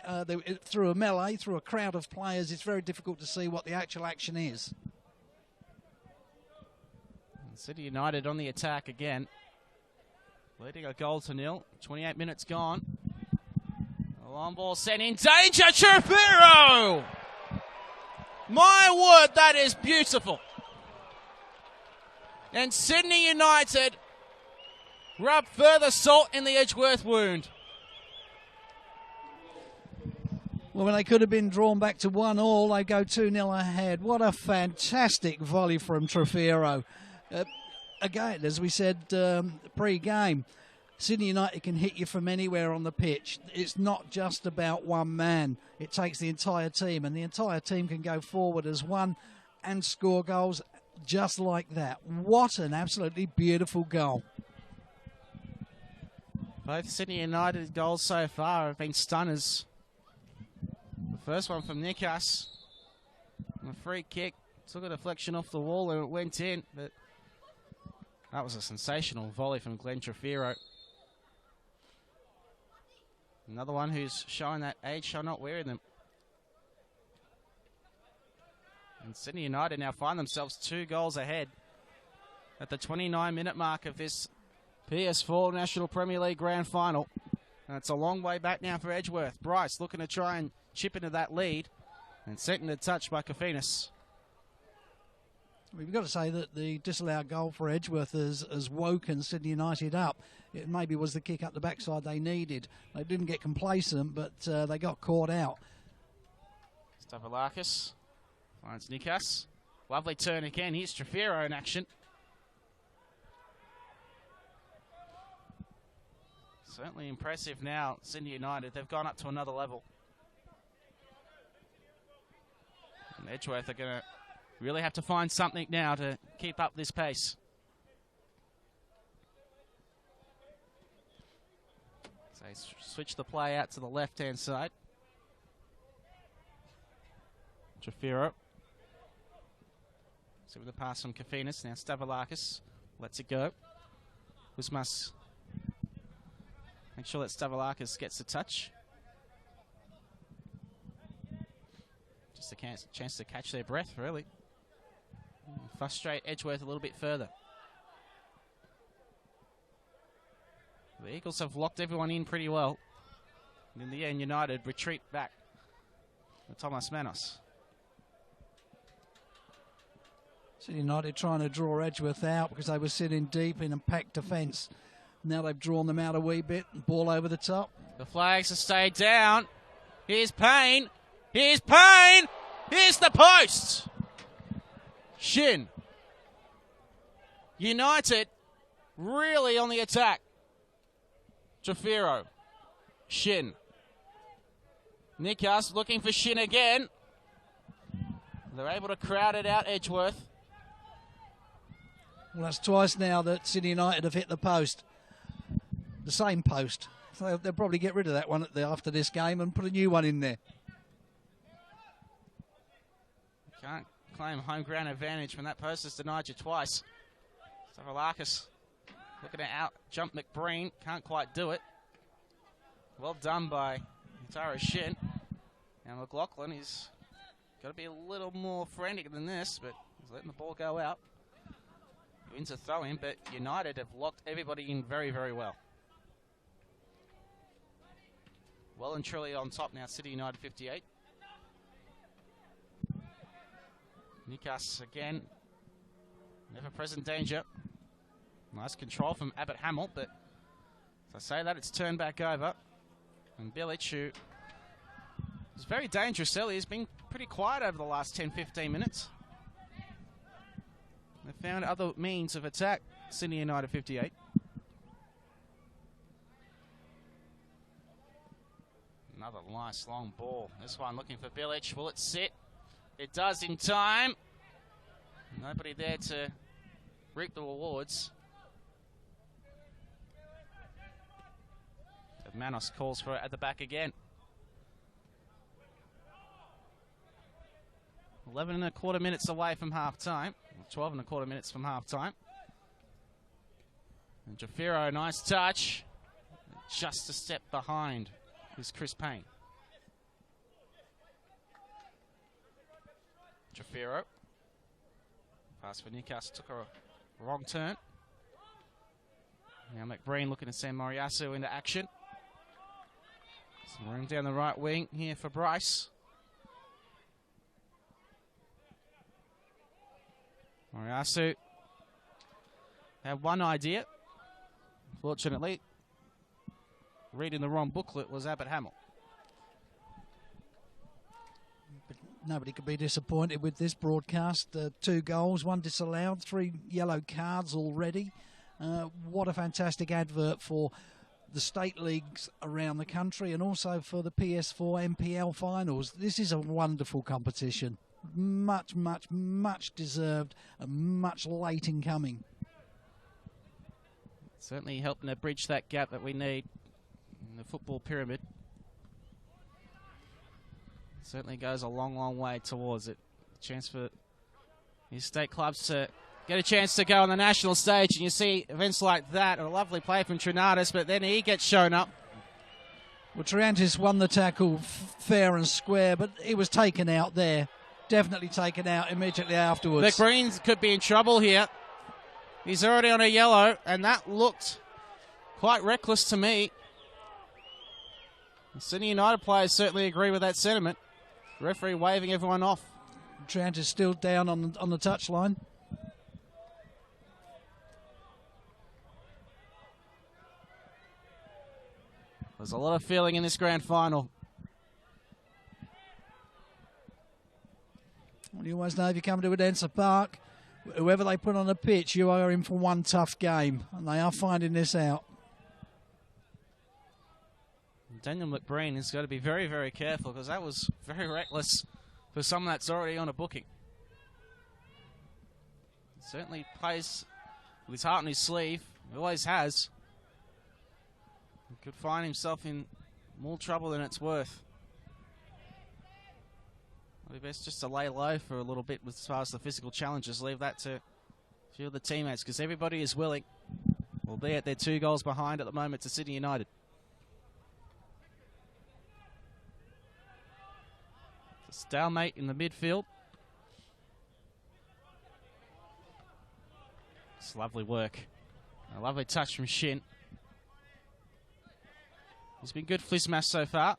Through a melee, through a crowd of players, it's very difficult to see what the actual action is. City United on the attack again. Leading a goal to nil. 28 minutes gone. A long ball sent in danger. Chirfiro! My word, that is beautiful. And Sydney United rub further salt in the Edgeworth wound. Well, when they could have been drawn back to 1-1, they go 2-0 ahead. What a fantastic volley from Trafiro. Again, as we said pre-game, Sydney United can hit you from anywhere on the pitch. It's not just about one man. It takes the entire team, and the entire team can go forward as one and score goals just like that. What an absolutely beautiful goal. Both Sydney United goals so far have been stunners. The first one from Nikas. A free kick. Took a deflection off the wall and it went in, but that was a sensational volley from Glenn Trafiro. Another one who's showing that age shall not weary them. And Sydney United now find themselves 2 goals ahead at the 29-minute mark of this PS4 National Premier League Grand Final. And it's a long way back now for Edgeworth. Bryce looking to try and chip into that lead, and sent into touch by Kofinas. We've got to say that the disallowed goal for Edgeworth has woken Sydney United up. It maybe was the kick up the backside they needed. They didn't get complacent, but they got caught out. Stavroulakis finds Nikas. Lovely turn again. Here's Trafiro in action. Certainly impressive now, Sydney United. They've gone up to another level. And Edgeworth are going to really have to find something now to keep up this pace. So he's switched the play out to the left-hand side. Trafiro. So with the pass from Kofinas. Now Stavroulakis lets it go. Usmas. Make sure that Stavroulakis gets the touch. Just a chance to catch their breath, really. Frustrate Edgeworth a little bit further. The Eagles have locked everyone in pretty well. And in the end, United retreat back to Thomas Manos. City United trying to draw Edgeworth out because they were sitting deep in a packed defence. Now they've drawn them out a wee bit. Ball over the top. The flags have stayed down. Here's Payne. Here's Payne. Here's the post. Shin. United really on the attack. Jafiro. Shin. Nikas looking for Shin again. They're able to crowd it out, Edgeworth. Well, that's twice now that City United have hit the post. The same post. So they'll probably get rid of that one after this game and put a new one in there. Can't claim home ground advantage when that post has denied you twice. Stavroulakis looking to out-jump McBreen. Can't quite do it. Well done by Tara Shin. Now McLaughlin is got to be a little more frantic than this, but he's letting the ball go out. Wins a throw-in, but United have locked everybody in very, very well. Well and truly on top now, City United 58. Nikas again, never-present danger. Nice control from Abbott Hamill, but as I say that, it's turned back over. And Bilic, who is very dangerous early, has been pretty quiet over the last 10-15 minutes. They found other means of attack, Sydney United 58. Another nice long ball. This one looking for Bilic. Will it sit? It does in time. Nobody there to reap the rewards. So Manos calls for it at the back again. 11 and a quarter minutes away from half-time. 12 and a quarter minutes from half-time. And Jafiro, nice touch. Just a step behind is Chris Payne. Jafiro. Pass for Newcastle took a wrong turn. Now McBreen looking to send Moriyasu into action. Some room down the right wing here for Bryce. Moriyasu had one idea. Fortunately, reading the wrong booklet was Abbott Hamill. But nobody could be disappointed with this broadcast. 2 goals, 1 disallowed, 3 yellow cards already. What a fantastic advert for the state leagues around the country and also for the PS4 NPL finals. This is a wonderful competition. Much, much, much deserved and much late in coming. Certainly helping to bridge that gap that we need in the football pyramid. Certainly goes a long, long way towards it. A chance for these state clubs to get a chance to go on the national stage, and you see events like that. A lovely play from Trinatus, but then he gets shown up. Well, Triantis won the tackle fair and square, but he was taken out there. Definitely taken out immediately afterwards. McBreen could be in trouble here. He's already on a yellow, and that looked quite reckless to me. The Sydney United players certainly agree with that sentiment. The referee waving everyone off. Trant is still down on the touchline. There's a lot of feeling in this grand final. Well, you always know if you come to Odense Park, whoever they put on the pitch, you are in for one tough game, and they are finding this out. Daniel McBreen has got to be very, very careful because that was very reckless for someone that's already on a booking. He certainly plays with his heart on his sleeve. He always has. He could find himself in more trouble than it's worth. Probably best just to lay low for a little bit as far as the physical challenges. Leave that to a few of the teammates because everybody is willing, albeit they're 2 goals behind at the moment to Sydney United. Stalemate in the midfield. It's lovely work. A lovely touch from Shin. He's been good Flismash so far.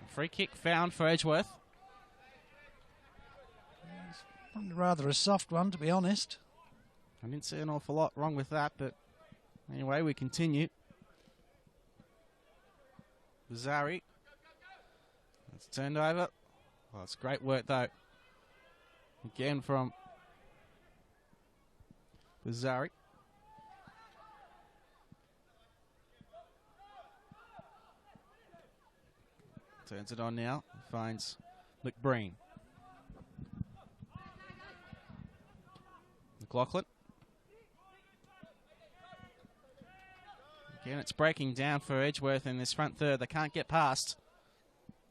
Free kick found for Edgeworth. Rather a soft one, to be honest. I didn't see an awful lot wrong with that, but anyway, we continue. Zari. It's turned over. Well, it's great work, though. Again from Zari. Turns it on now. Finds McBreen. McLaughlin. Again, it's breaking down for Edgeworth in this front third. They can't get past.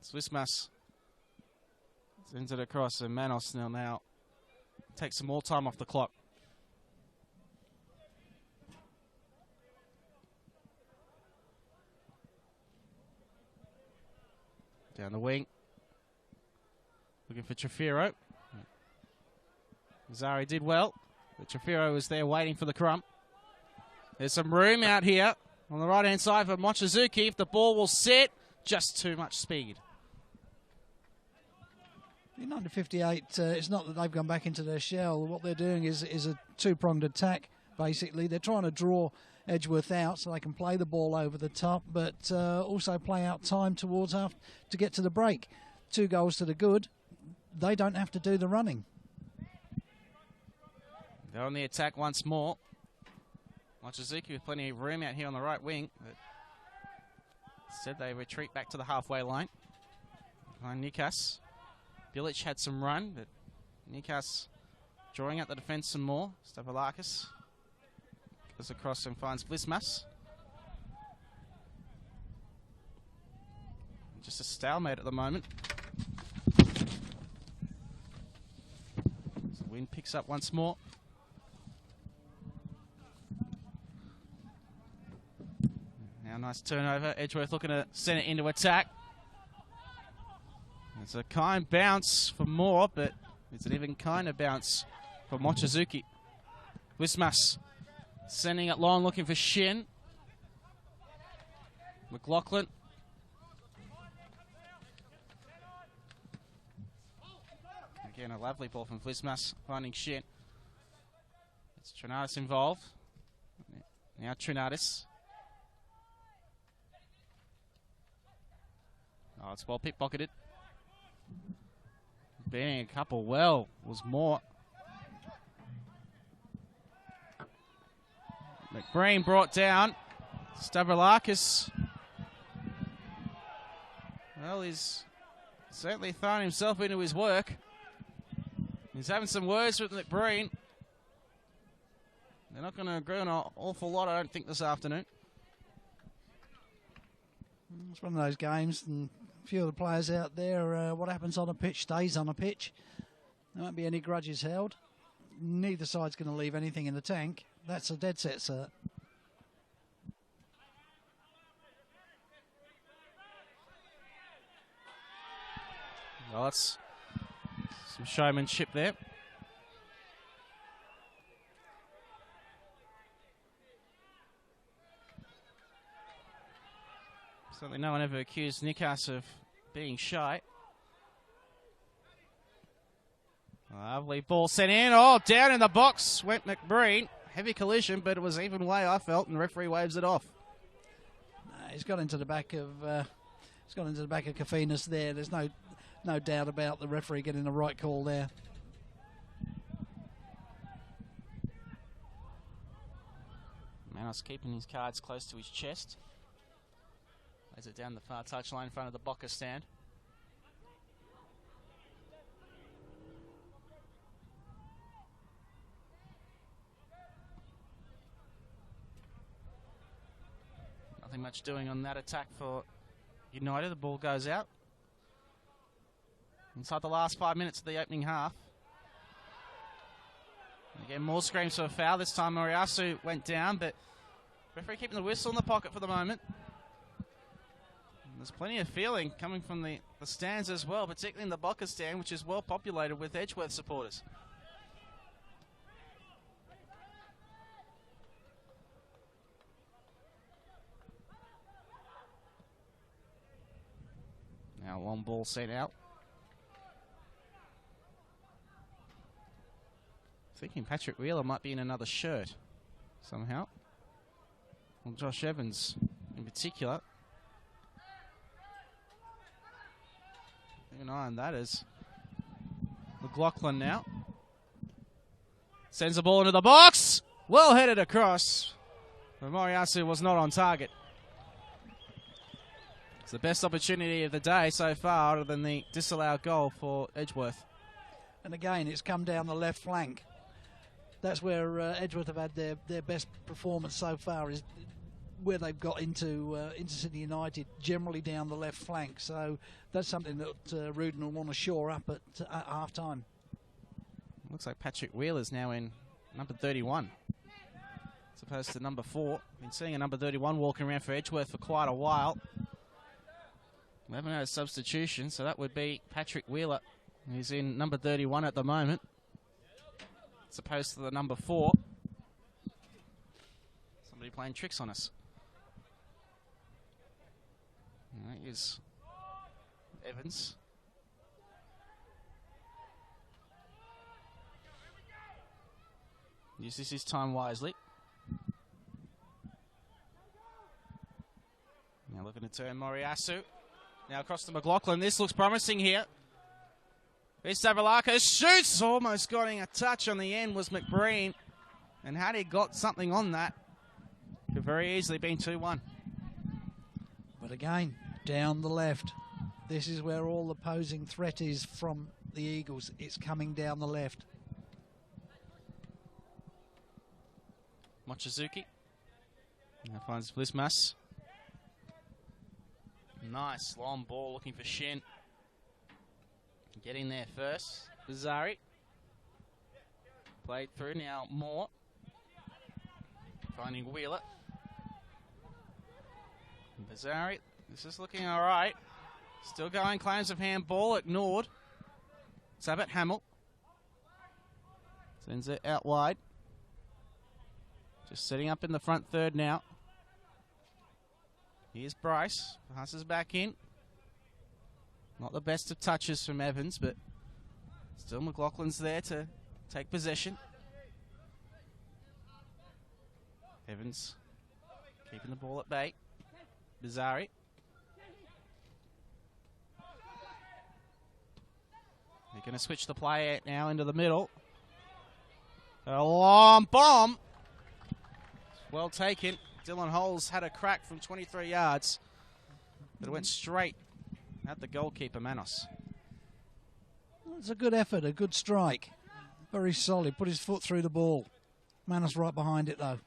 Swismas sends it across, and Manos now takes some more time off the clock. Down the wing. Looking for Trefiro. Zari did well, but Trefiro was there waiting for the crump. There's some room out here on the right-hand side for Mochizuki. If the ball will sit, just too much speed. In under 58, it's not that they've gone back into their shell. What they're doing is a two-pronged attack, basically. They're trying to draw Edgeworth out so they can play the ball over the top, but also play out time towards to get to the break. 2 goals to the good. They don't have to do the running. They're on the attack once more. Mochizuki with plenty of room out here on the right wing, but instead they retreat back to the halfway line. Behind Nikas. Bilic had some run, but Nikas drawing out the defence some more. Stavroulakis goes across and finds Blismas. Just a stalemate at the moment. So the wind picks up once more. Now nice turnover. Edgeworth looking to send it into attack. It's a kind bounce for Moore, but it's an even kinder bounce for Mochizuki. Wismas sending it long, looking for Shin. McLaughlin. Again, a lovely ball from Flismas, finding Shin. It's Trinatis involved. Now Trinatis. Oh, it's well pickpocketed. Beating a couple well was more. McBreen brought down. Stavroulakis. Well, he's certainly thrown himself into his work. He's having some words with McBreen. They're not going to agree on an awful lot, I don't think, this afternoon. It's one of those games, and a few of the players out there, what happens on a pitch stays on a pitch. There won't be any grudges held. Neither side's going to leave anything in the tank. That's a dead set, sir. Well, that's some showmanship there. Certainly no one ever accused Nikas of being shy. Lovely ball sent in. Oh, down in the box went McBreen. Heavy collision, but it was even way, I felt, and the referee waves it off. He's got into the back of Kofinas there. There's no doubt about the referee getting the right call there. Manos keeping his cards close to his chest. Lays it down the far touchline in front of the Bocker stand. Nothing much doing on that attack for United. The ball goes out. Inside the last 5 minutes of the opening half. Again, more screams for a foul. This time Moriyasu went down, but referee keeping the whistle in the pocket for the moment. There's plenty of feeling coming from the stands as well, particularly in the Boca stand, which is well populated with Edgeworth supporters. Now long ball sent out. Thinking Patrick Wheeler might be in another shirt somehow. Well, Josh Evans in particular. Keep an eye on that as McLaughlin now. Sends the ball into the box. Well headed across. But Moriyasu was not on target. It's the best opportunity of the day so far, other than the disallowed goal for Edgeworth. And again, it's come down the left flank. That's where Edgeworth have had their best performance so far, is where they've got into Sydney United, generally down the left flank. So that's something that Rudin will want to shore up at half time. Looks like Patrick Wheeler's now in number 31 as opposed to number 4. Been seeing a number 31 walking around for Edgeworth for quite a while. We haven't had a substitution, so that would be Patrick Wheeler. He's in number 31 at the moment, as opposed to the number 4. Somebody playing tricks on us. Here's Evans. Uses his time wisely. Now looking to turn Moriyasu. Now across to McLaughlin. This looks promising here. Savalakis shoots. Almost getting a touch on the end was McBreen. And had he got something on that, could very easily been 2-1. But again, down the left. This is where all the posing threat is from the Eagles. It's coming down the left. Mochizuki. Now finds Blismas. Nice long ball looking for Shin. Getting there first. Bizarri. Played through now Moore. Finding Wheeler. Bizarri. This is looking alright. Still going, claims of handball, ignored. Sabat Hamill. Sends it out wide. Just setting up in the front third now. Here's Bryce. Passes back in. Not the best of touches from Evans, but still McLaughlin's there to take possession. Evans keeping the ball at bay. Bizarri. They're going to switch the play out now into the middle. A long bomb. Well taken. Dylan Holes had a crack from 23 yards, but it went straight at the goalkeeper, Manos. It's a good effort, a good strike. Very solid. Put his foot through the ball. Manos right behind it, though.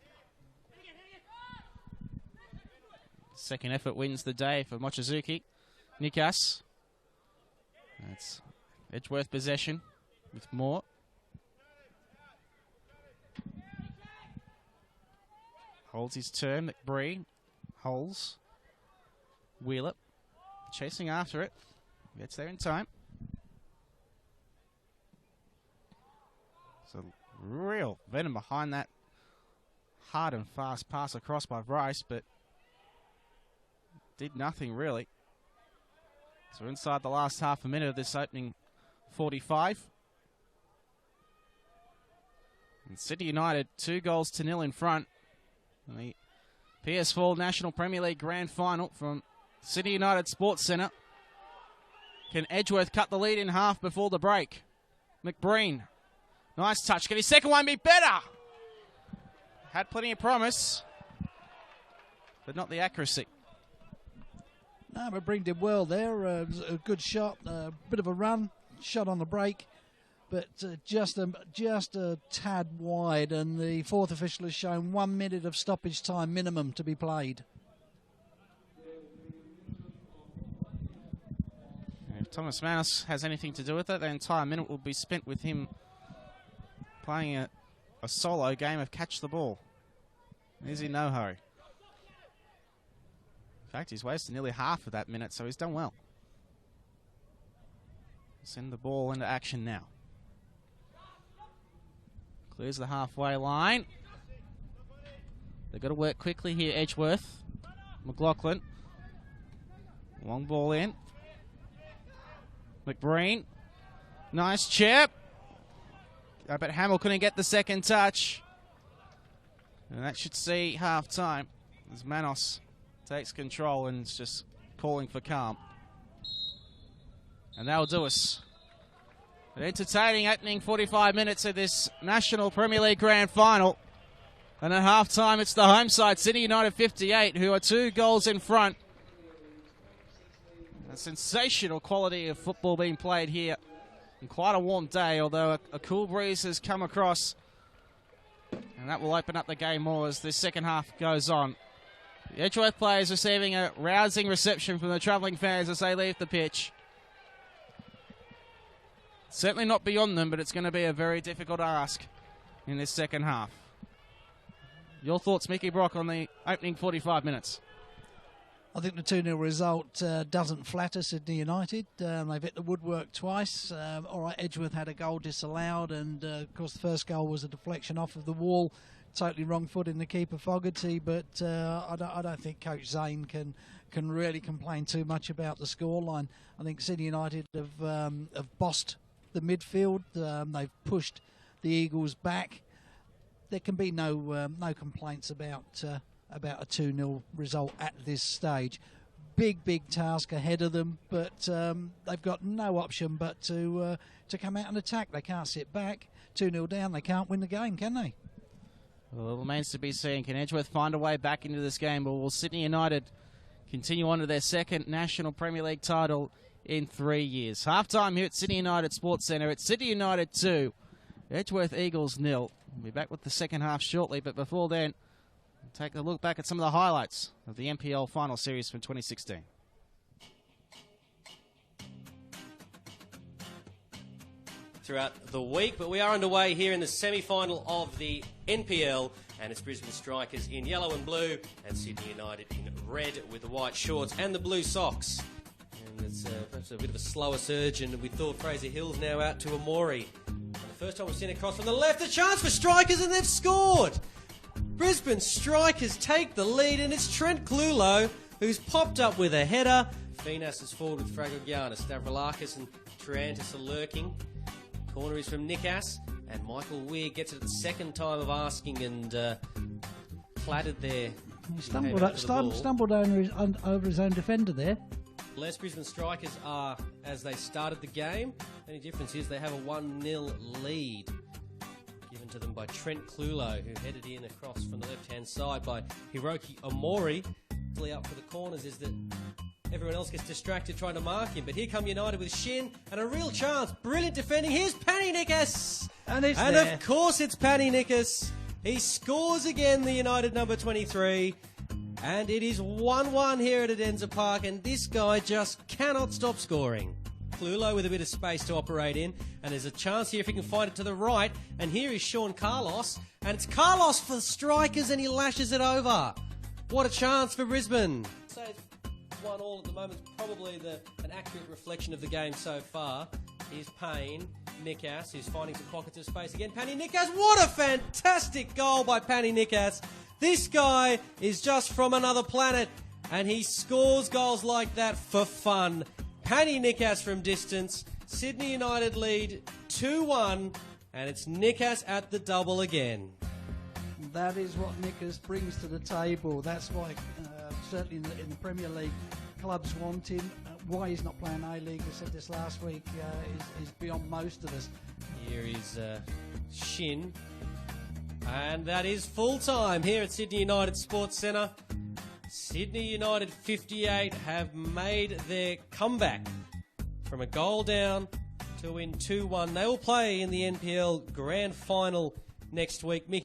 Second effort wins the day for Mochizuki. Nikas. That's Edgeworth possession with Moore. Holds his turn, McBree. Holes. Wheeler. Chasing after it. Gets there in time. So real venom behind that hard and fast pass across by Bryce, but did nothing really. So we're inside the last half a minute of this opening 45. And Sydney United 2-0 in front. In the PS4 National Premier League Grand Final from Sydney United Sports Centre. Can Edgeworth cut the lead in half before the break? McBreen. Nice touch. Can his second one be better? Had plenty of promise, but not the accuracy. No, McBreen did well there. A good shot, a bit of a run, shot on the break, but just a tad wide, and the fourth official has shown 1 minute of stoppage time minimum to be played. If Thomas Manos has anything to do with it, the entire minute will be spent with him playing a solo game of catch the ball. He's in no hurry. fact, he's wasted nearly half of that minute, so he's done well. Send the ball into action now. Clears the halfway line. They've got to work quickly here, Edgeworth. McLaughlin. Long ball in. McBreen. Nice chip. But Hamill couldn't get the second touch. And that should see half-time as Manos takes control and is just calling for calm. And that'll do us. An entertaining opening 45 minutes of this National Premier League Grand Final. And at half-time, it's the home side, Sydney United 58, who are 2 goals in front. A sensational quality of football being played here. And quite a warm day, although a cool breeze has come across. And that will open up the game more as this second half goes on. The Edgeworth players receiving a rousing reception from the travelling fans as they leave the pitch. Certainly not beyond them, but it's going to be a very difficult ask in this second half. Your thoughts, Mickey Brock, on the opening 45 minutes? I think the 2-0 result doesn't flatter Sydney United. They've hit the woodwork twice. All right, Edgeworth had a goal disallowed, and of course the first goal was a deflection off of the wall. Totally wrong foot in the keeper, Fogarty, but I don't think Coach Zane can really complain too much about the scoreline. I think Sydney United have bossed the midfield. They've pushed the Eagles back. There can be no complaints about a 2-0 result at this stage. Big task ahead of them, but they've got no option but to come out and attack. They can't sit back. 2-0 down, they can't win the game, can they? Well, it remains to be seen. Can Edgeworth find a way back into this game, or will Sydney United continue on to their second National Premier League title in 3 years? Half-time here at Sydney United Sports Centre. It's Sydney United 2, Edgeworth Eagles 0. We'll be back with the second half shortly, but before then, we'll take a look back at some of the highlights of the NPL final series from 2016. Throughout the week, but we are underway here in the semi-final of the NPL, and it's Brisbane Strikers in yellow and blue and Sydney United in red with the white shorts and the blue socks. And it's perhaps a bit of a slower surge, and we thought Fraser Hill's now out to Amori. And the first time we've seen it cross from the left, a chance for Strikers, and they've scored! Brisbane Strikers take the lead, and it's Trent Clulo who's popped up with a header. Finas is forward with Fragogiannis. Stavroulakis and Triantis are lurking. Corner is from Nikas, and Michael Weir gets it at the second time of asking and clattered there. He stumbled over his own defender there. Les Brisbane Strikers are as they started the game. The only difference is they have a 1-0 lead given to them by Trent Clulo, who headed in across from the left-hand side by Hiroki Omori. Up for the corners is that everyone else gets distracted trying to mark him. But here come United with Shin and a real chance. Brilliant defending. Here's Paddy Nikas. And of course it's Paddy Nikas. He scores again, the United number 23. And it is 1-1 here at Adenza Park. And this guy just cannot stop scoring. Clulo with a bit of space to operate in. And there's a chance here if he can find it to the right. And here is Sean Carlos. And it's Carlos for the Strikers, and he lashes it over. What a chance for Brisbane. So it's 1-1 at the moment. It's probably an accurate reflection of the game so far. Here's Payne. Nikas, who's finding some pockets of space again. Paddy Nikas. What a fantastic goal by Paddy Nikas. This guy is just from another planet, and he scores goals like that for fun. Paddy Nikas from distance. Sydney United lead 2-1, and it's Nikas at the double again. That is what Nikas brings to the table. That's why, certainly in the Premier League, clubs want him. Why he's not playing A-League, I said this last week, is beyond most of us. Here is Shin. And that is full time here at Sydney United Sports Centre. Sydney United 58 have made their comeback from a goal down to win 2-1. They will play in the NPL Grand Final next week. Mick.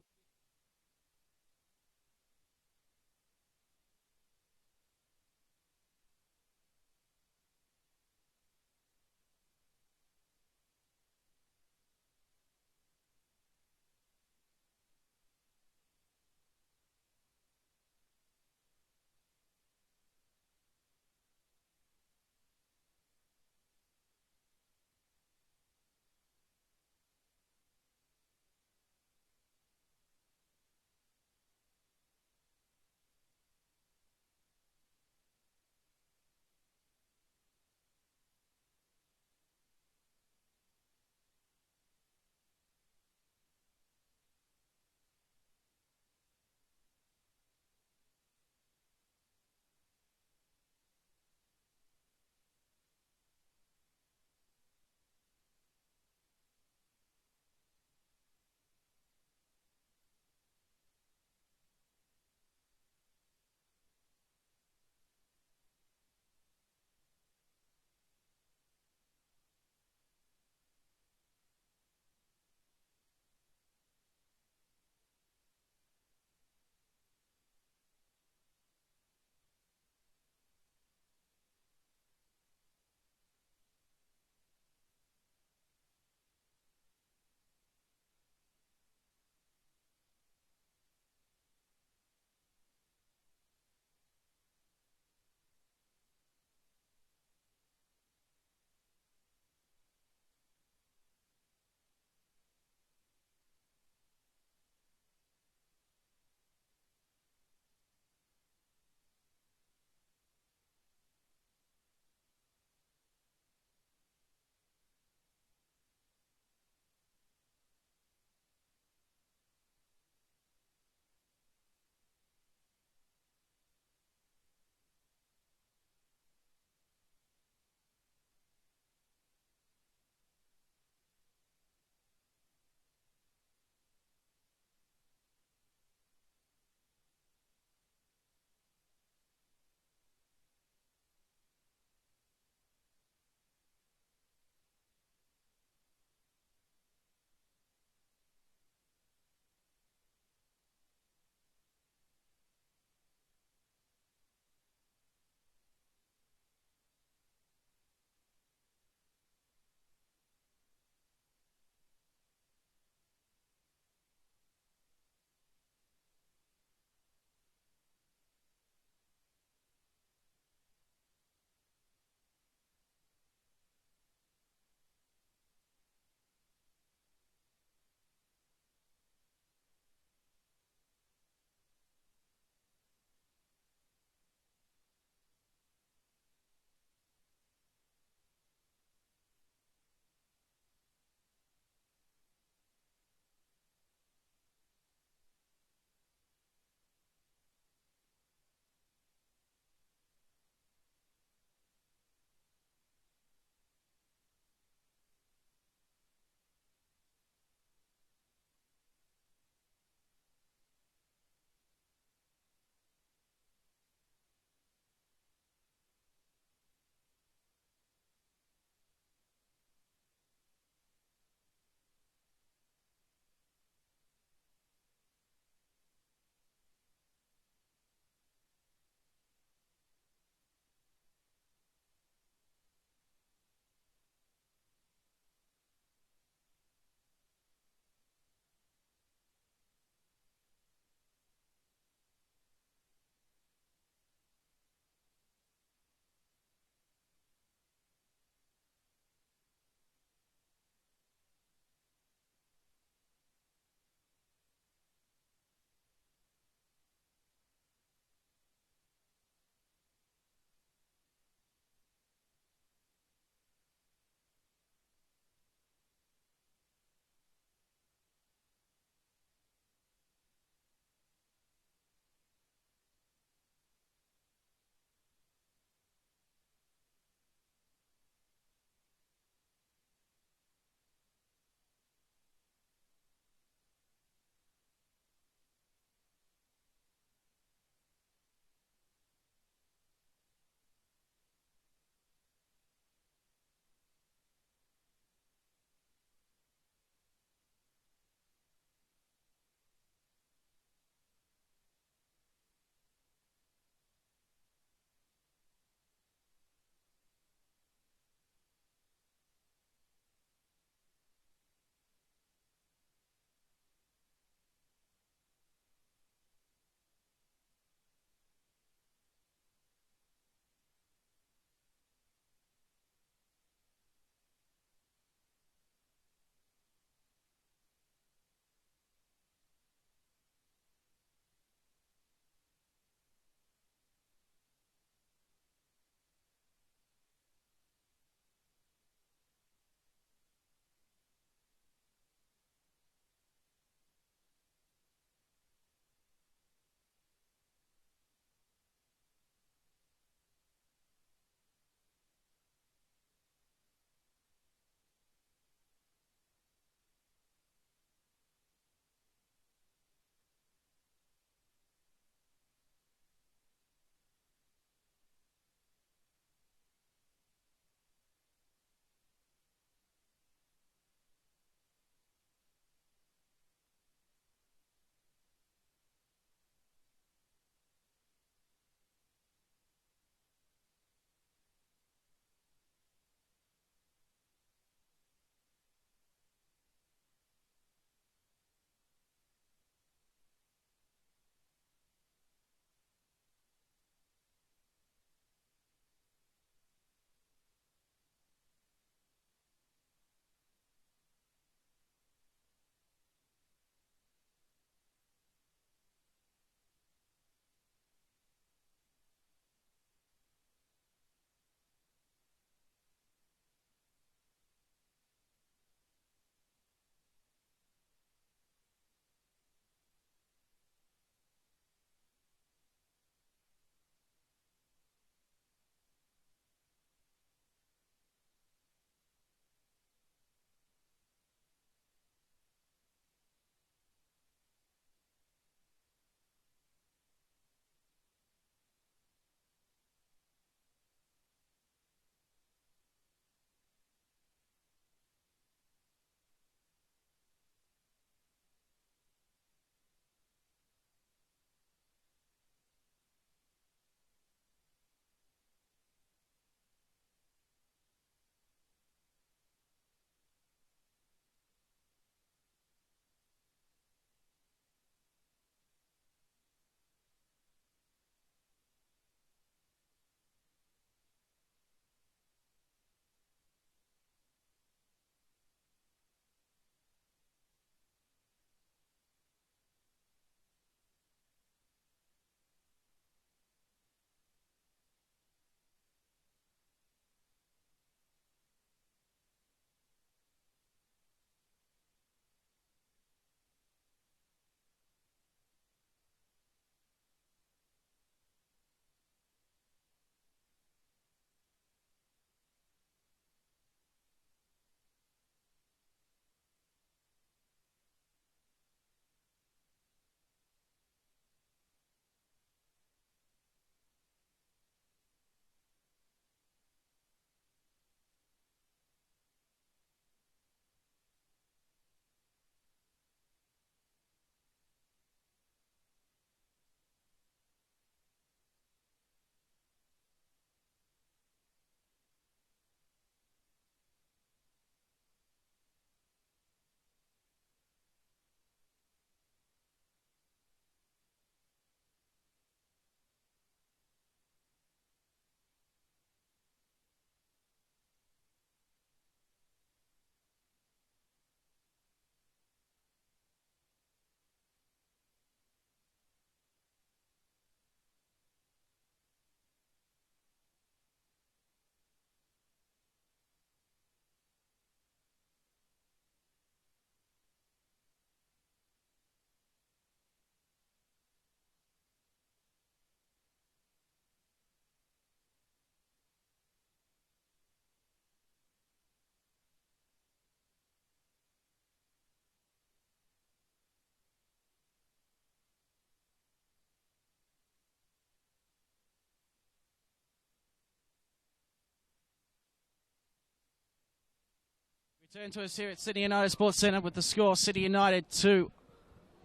Return to us here at Sydney United Sports Centre with the score: City United 2,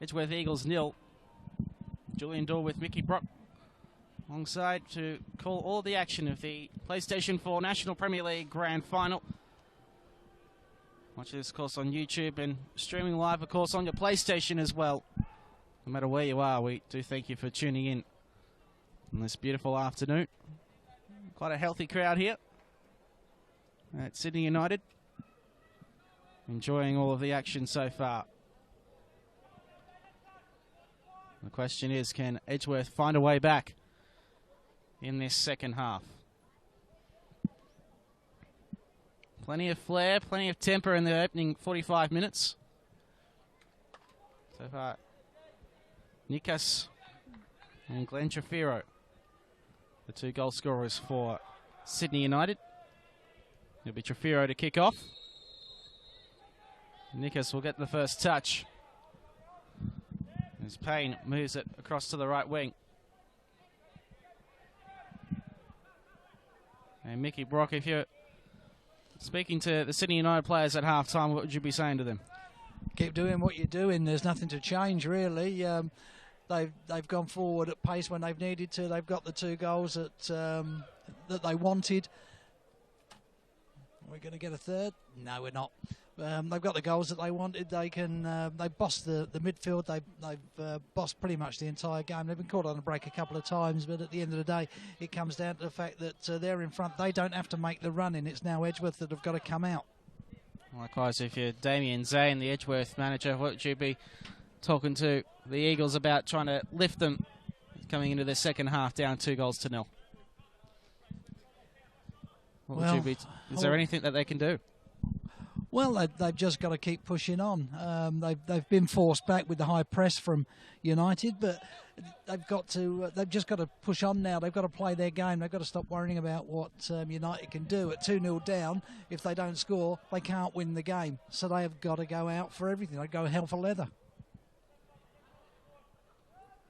Edgeworth Eagles 0. Julian Dorr with Mickey Brock alongside to call all the action of the PlayStation 4 National Premier League Grand Final. Watch this, of course, on YouTube and streaming live, of course, on your PlayStation as well. No matter where you are, we do thank you for tuning in on this beautiful afternoon. Quite a healthy crowd here at Sydney United. Enjoying all of the action so far. The question is, can Edgeworth find a way back in this second half? Plenty of flair, plenty of temper in the opening 45 minutes. So far, Nikas and Glenn Trefiro, the two goal scorers for Sydney United. It'll be Trefiro to kick off. Nikas will get the first touch as Payne moves it across to the right wing. And Mickey Brock, if you're speaking to the Sydney United players at half-time, what would you be saying to them? Keep doing what you're doing. There's nothing to change, really. They've gone forward at pace when they've needed to. They've got the 2 goals that they wanted. Are we going to get a third? No, we're not. They've got the goals that they wanted. They can. They've bossed the midfield. They've bossed pretty much the entire game. They've been caught on a break a couple of times, but at the end of the day, it comes down to the fact that they're in front. They don't have to make the run in. It's now Edgeworth that have got to come out. Likewise, if you're Damien Zane, the Edgeworth manager, what would you be talking to the Eagles about, trying to lift them coming into the second half down 2-0? What would you be? Is there anything that they can do? Well, they've just got to keep pushing on. They've been forced back with the high press from United, but they've got to. They've just got to push on now. They've got to play their game. They've got to stop worrying about what United can do. At 2-0 down, if they don't score, they can't win the game. So they have got to go out for everything. They go hell for leather.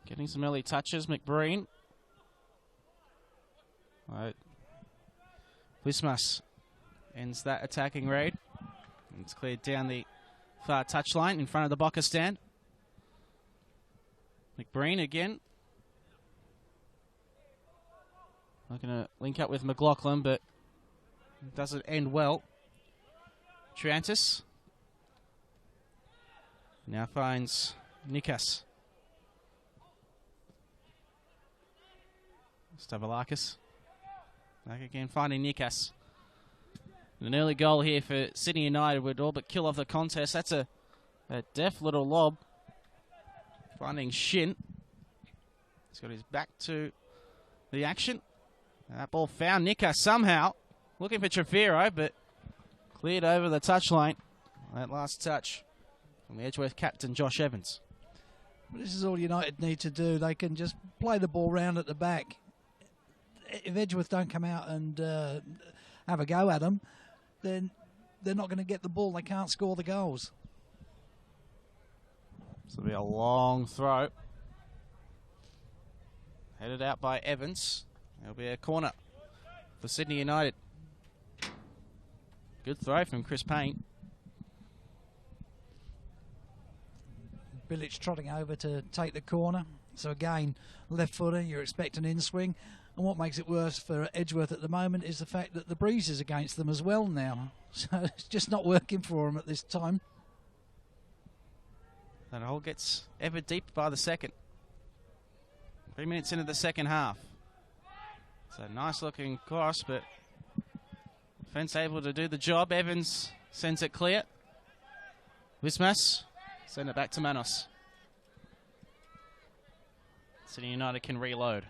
Getting some early touches, McBreen. Right. Wismas ends that attacking raid. It's cleared down the far touchline in front of the Bocker stand. McBreen again. Not going to link up with McLaughlin, but it doesn't end well. Triantis now finds Nikas. Stavalakis back again, finding Nikas. An early goal here for Sydney United would all but kill off the contest. That's a deft little lob. Finding Shin. He's got his back to the action. And that ball found Nikas somehow. Looking for Trefiro, but cleared over the touchline. That last touch from the Edgeworth captain, Josh Evans. This is all United need to do. They can just play the ball round at the back. If Edgeworth don't come out and have a go at them, then they're not going to get the ball. They can't score the goals. This will be a long throw. Headed out by Evans. It'll be a corner for Sydney United. Good throw from Chris Payne. Bilic trotting over to take the corner. So again, left footer, you're expecting in swing. And what makes it worse for Edgeworth at the moment is the fact that the breeze is against them as well now. So it's just not working for them at this time. That hole gets ever deeper by the second. 3 minutes into the second half. It's a nice looking cross, but defence able to do the job. Evans sends it clear. Wismas send it back to Manos. Sydney United can reload.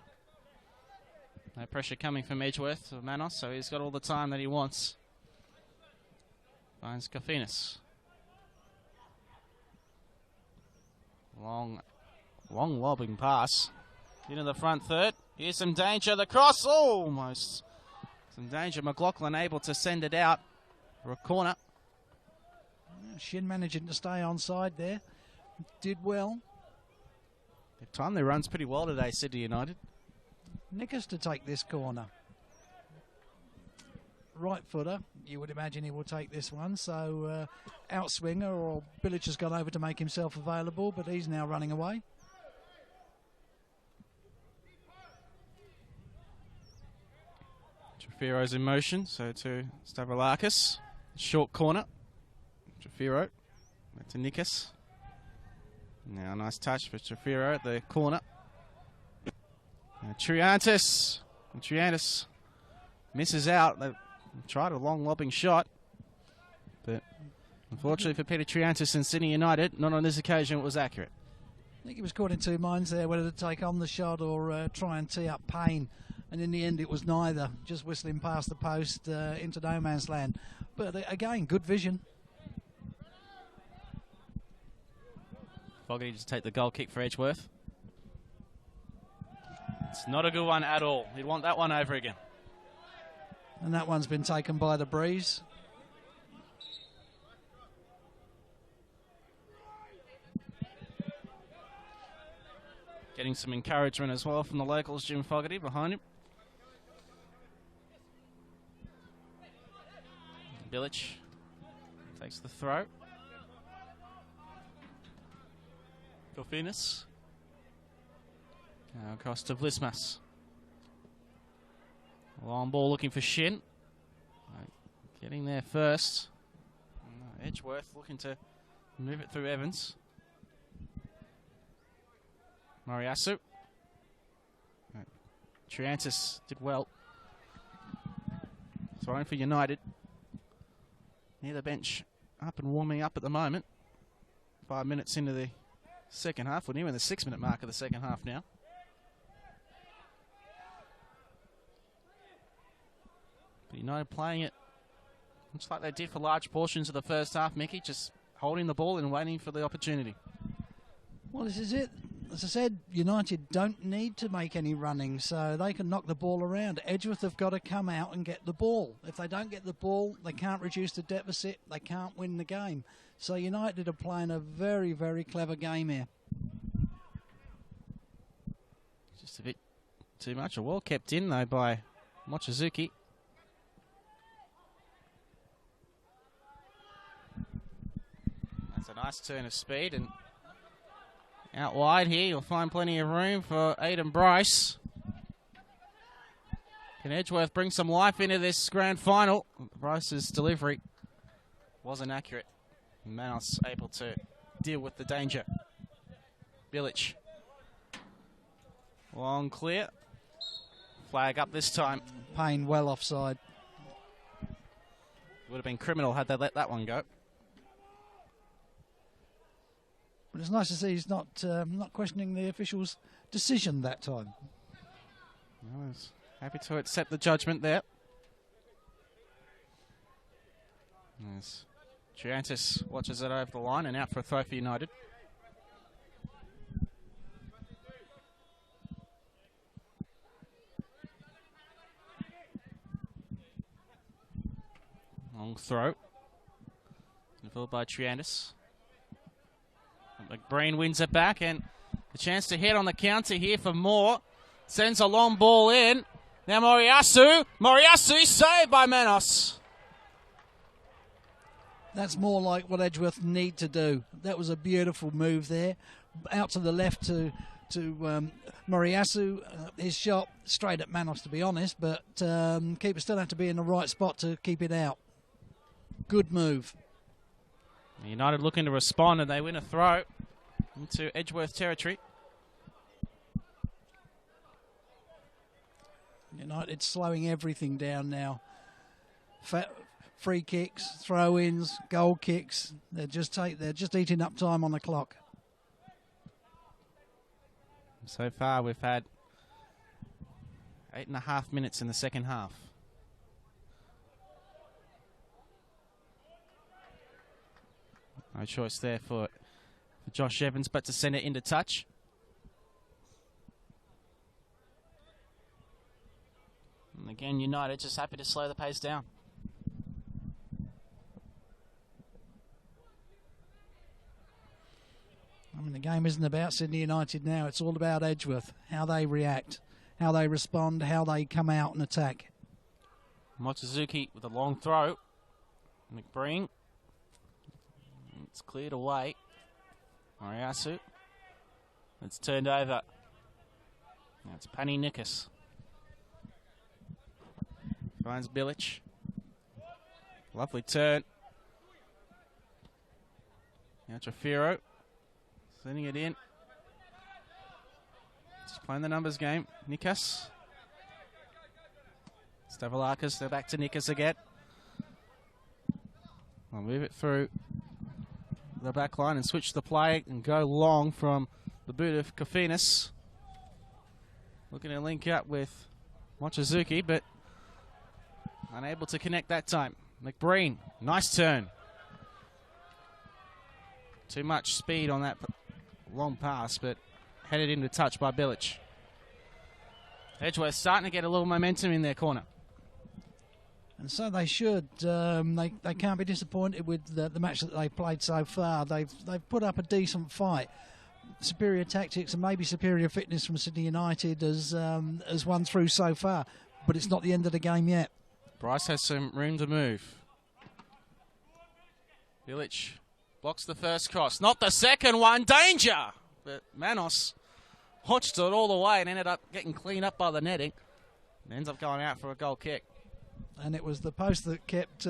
No pressure coming from Edgeworth of Manos, so he's got all the time that he wants. Finds Kofinas. Long lobbing pass. Into the front third. Here's some danger. The cross, almost. Some danger. McLaughlin able to send it out for a corner. Shin managing to stay onside there. Did well. They've timed their runs pretty well today, Sydney United. Nikas to take this corner. right footer. You would imagine he will take this one. So outswinger, or Bilic has gone over to make himself available, but he's now running away. Trefiro's in motion, so to Stavroulakis. Short corner. Trefiro. Back to Nikas. Now a nice touch for Trefiro at the corner. Triantis. And Triantis misses out. They tried a long lobbing shot, but unfortunately for Peter Triantis and Sydney United, not on this occasion, it was accurate. I think he was caught in two minds there, whether to take on the shot or try and tee up Payne. And in the end, it was neither. Just whistling past the post into no man's land. But again, good vision. Fogarty just take the goal kick for Edgeworth. It's not a good one at all. He'd want that one over again. And that one's been taken by the breeze. Getting some encouragement as well from the locals, Jim Fogarty behind him. Bilic takes the throw. Gorfinas. Now across to Vlismas. Long ball looking for Shin. Getting there first. Edgeworth looking to move it through Evans. Moriyasu. Triantis did well. Throwing for United. Near the bench, up and warming up at the moment. 5 minutes into the second half. We're nearing the 6 minute mark of the second half now. But United playing it looks like they did for large portions of the first half, Mickey, just holding the ball and waiting for the opportunity. Well, this is it. As I said, United don't need to make any running, so they can knock the ball around. Edgeworth have got to come out and get the ball. If they don't get the ball, they can't reduce the deficit, they can't win the game. So United are playing a very, very clever game here. Just a bit too much. A well kept in, though, by Mochizuki. That's a nice turn of speed, and out wide here, you'll find plenty of room for Aidan Bryce. Can Edgeworth bring some life into this grand final? Bryce's delivery wasn't accurate. Manos able to deal with the danger. Bilic. Long clear. Flag up this time. Payne well offside. Would have been criminal had they let that one go. But it's nice to see he's not questioning the official's decision that time. I was happy to accept the judgment there. Yes. Triantis watches it over the line and out for a throw for United. Long throw. Followed by Triantis. McBreen wins it back, and the chance to hit on the counter here for Moore. Sends a long ball in. Now Moriyasu. Moriyasu saved by Manos. That's more like what Edgeworth need to do. That was a beautiful move there. Out to the left to Moriyasu. His shot straight at Manos, to be honest, but keeper still have to be in the right spot to keep it out. Good move. United looking to respond, and they win a throw into Edgeworth territory. United slowing everything down now. Free kicks, throw-ins, goal kicks. They're just eating up time on the clock. So far, we've had 8.5 minutes in the second half. No choice there for Josh Evans, but to send it into touch. And again, United just happy to slow the pace down. I mean, the game isn't about Sydney United now. It's all about Edgeworth, how they react, how they respond, how they come out and attack. Mochizuki with a long throw. McBreen. It's cleared away. Moriyasu. It's turned over. Now it's Pani Nikas. Finds Bilic. Lovely turn. Now Trafiro. Sending it in. Just playing the numbers game. Nikas. Stavroulakis, they're back to Nikas again. I'll move it through the back line and switch the play and go long from the boot of Kofinas. Looking to link up with Mochizuki, but unable to connect that time. McBreen, nice turn. Too much speed on that long pass, but headed into touch by Bilic. Edgeworth starting to get a little momentum in their corner. And so they should. They can't be disappointed with the match that they've played so far. They've put up a decent fight. Superior tactics and maybe superior fitness from Sydney United has won through so far, but it's not the end of the game yet. Bryce has some room to move. Bilic blocks the first cross, not the second one. Danger, but Manos watched it all the way and ended up getting cleaned up by the netting. And ends up going out for a goal kick. And it was the post that kept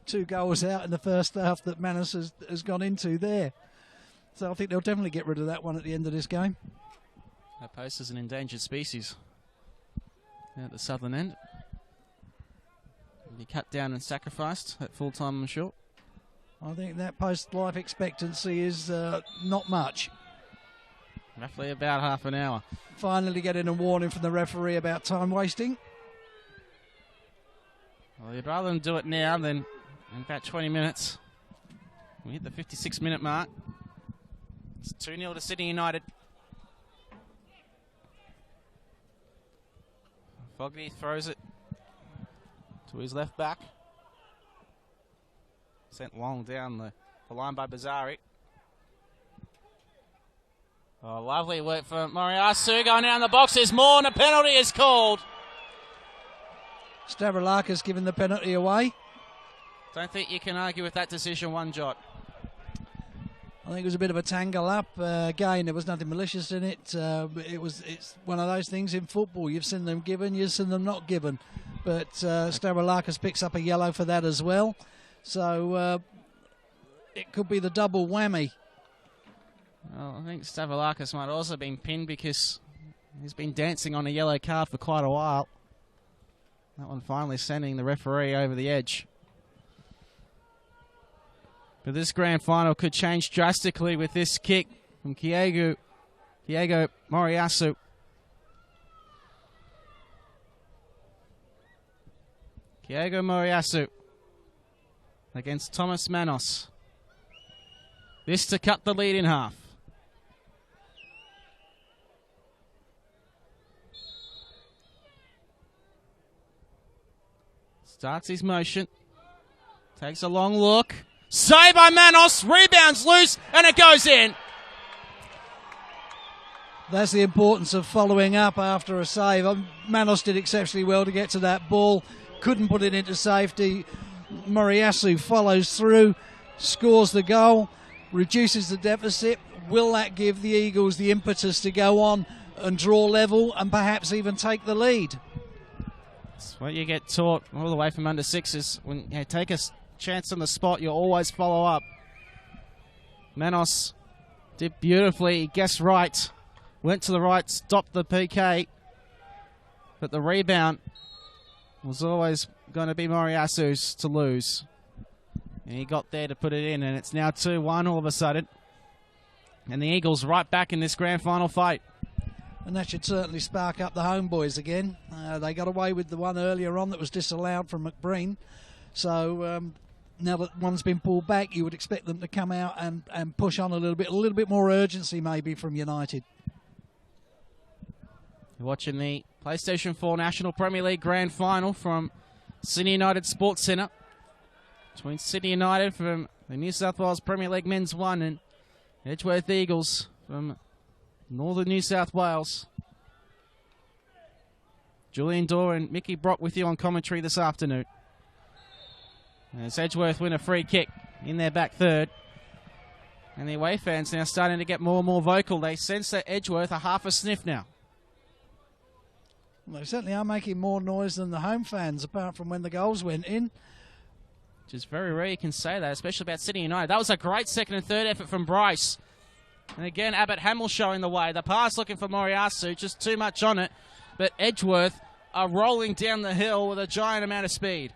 2 goals out in the first half that Manos has gone into there. So I think they'll definitely get rid of that one at the end of this game. That post is an endangered species at the southern end. It'll be cut down and sacrificed at full time, I'm sure. I think that post life expectancy is not much. Roughly about half an hour. Finally getting a warning from the referee about time wasting. Well, you'd rather them do it now than in about 20 minutes. We hit the 56-minute mark. It's 2-0 to Sydney United. Fogarty throws it to his left back. Sent long down the line by Bazari. Oh, lovely work for Moriyasu going down the box. There's more and a penalty is called. Stavroulakis giving the penalty away. Don't think you can argue with that decision one jot. I think it was a bit of a tangle up. Again, there was nothing malicious in it. It's one of those things in football. You've seen them given, you've seen them not given. But Stavroulakis picks up a yellow for that as well. So it could be the double whammy. Well, I think Stavroulakis might also have been pinned because he's been dancing on a yellow card for quite a while. That one finally sending the referee over the edge. But this grand final could change drastically with this kick from Diego Moriyasu. Diego Moriyasu against Thomas Manos. This to cut the lead in half. Starts his motion. Takes a long look. Save by Manos. Rebounds loose and it goes in. That's the importance of following up after a save. Manos did exceptionally well to get to that ball. Couldn't put it into safety. Moriyasu follows through. Scores the goal. Reduces the deficit. Will that give the Eagles the impetus to go on and draw level and perhaps even take the lead? That's what you get taught all the way from under sixes. When you take a chance on the spot, you always follow up. Manos did beautifully. He guessed right. Went to the right, stopped the PK. But the rebound was always going to be Moriyasu's to lose. And he got there to put it in, and it's now 2-1 all of a sudden. And the Eagles right back in this grand final fight. And that should certainly spark up the homeboys again. They got away with the one earlier on that was disallowed from McBreen. So now that one's been pulled back, you would expect them to come out and push on a little bit more urgency maybe from United. You're watching the PlayStation 4 National Premier League Grand Final from Sydney United Sports Centre. Between Sydney United from the New South Wales Premier League Men's 1 and Edgeworth Eagles from Northern New South Wales. Julian Dorr and Mickey Brock with you on commentary this afternoon. As Edgeworth win a free kick in their back third. And the away fans now starting to get more and more vocal. They sense that Edgeworth are half a sniff now. Well, they certainly are making more noise than the home fans, apart from when the goals went in. Which is very rare you can say that, especially about Sydney United. That was a great second and third effort from Bryce. And again, Abbott Hamill showing the way. The pass looking for Moriyasu, just too much on it. But Edgeworth are rolling down the hill with a giant amount of speed.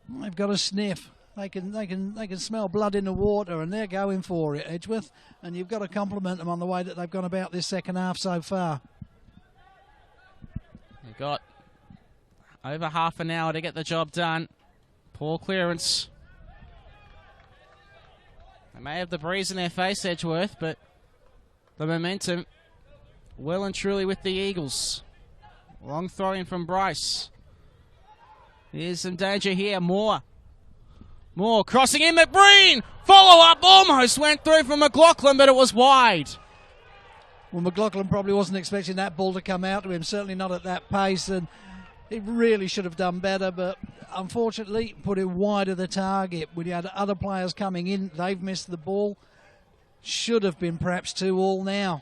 They've got a sniff. They can smell blood in the water, and they're going for it, Edgeworth. And you've got to compliment them on the way that they've gone about this second half so far. They've got over half an hour to get the job done. Poor clearance. They may have the breeze in their face, Edgeworth, but the momentum well and truly with the Eagles. Long throw in from Bryce. Here's some danger here. Moore crossing in. McBreen! Follow-up almost went through from McLaughlin, but it was wide. Well, McLaughlin probably wasn't expecting that ball to come out to him, certainly not at that pace, and he really should have done better, but unfortunately put it wide of the target. When you had other players coming in, they've missed the ball. Should have been perhaps 2-2 now.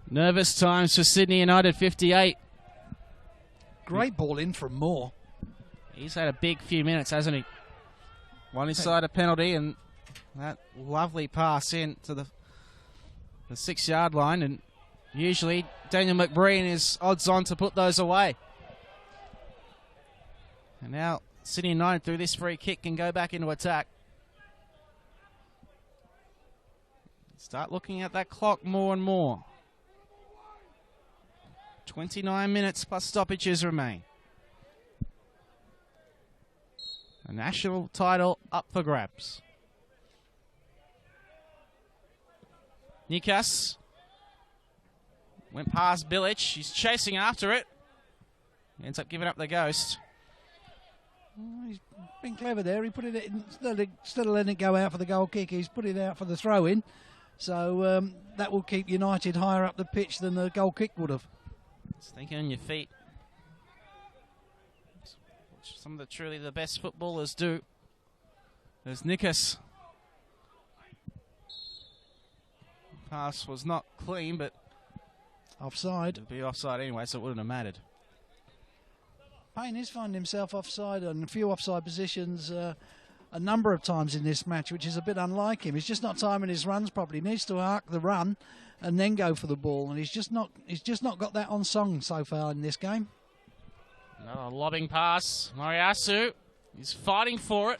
Nervous times for Sydney United, 58. Great ball in from Moore. He's had a big few minutes, hasn't he? One inside a penalty, and that lovely pass in to the 6-yard line, and usually Daniel McBreen is odds on to put those away. And now Sydney United through this free kick can go back into attack. Start looking at that clock more and more. 29 minutes plus stoppages remain. A national title up for grabs. Nikas went past Bilic. He's chasing after it. He ends up giving up the ghost. Oh, he's been clever there. He put it in, instead of letting it go out for the goal kick, he's put it out for the throw in. So that will keep United higher up the pitch than the goal kick would have. Just thinking on your feet. Which some of the truly the best footballers do. There's Nikas. Pass was not clean, but offside. It'd be offside anyway, so it wouldn't have mattered. Payne is finding himself offside and a few offside positions a number of times in this match, which is a bit unlike him. He's just not timing his runs properly. He needs to arc the run and then go for the ball, and he's just not got that on song so far in this game. Another lobbing pass. Moriyasu is fighting for it.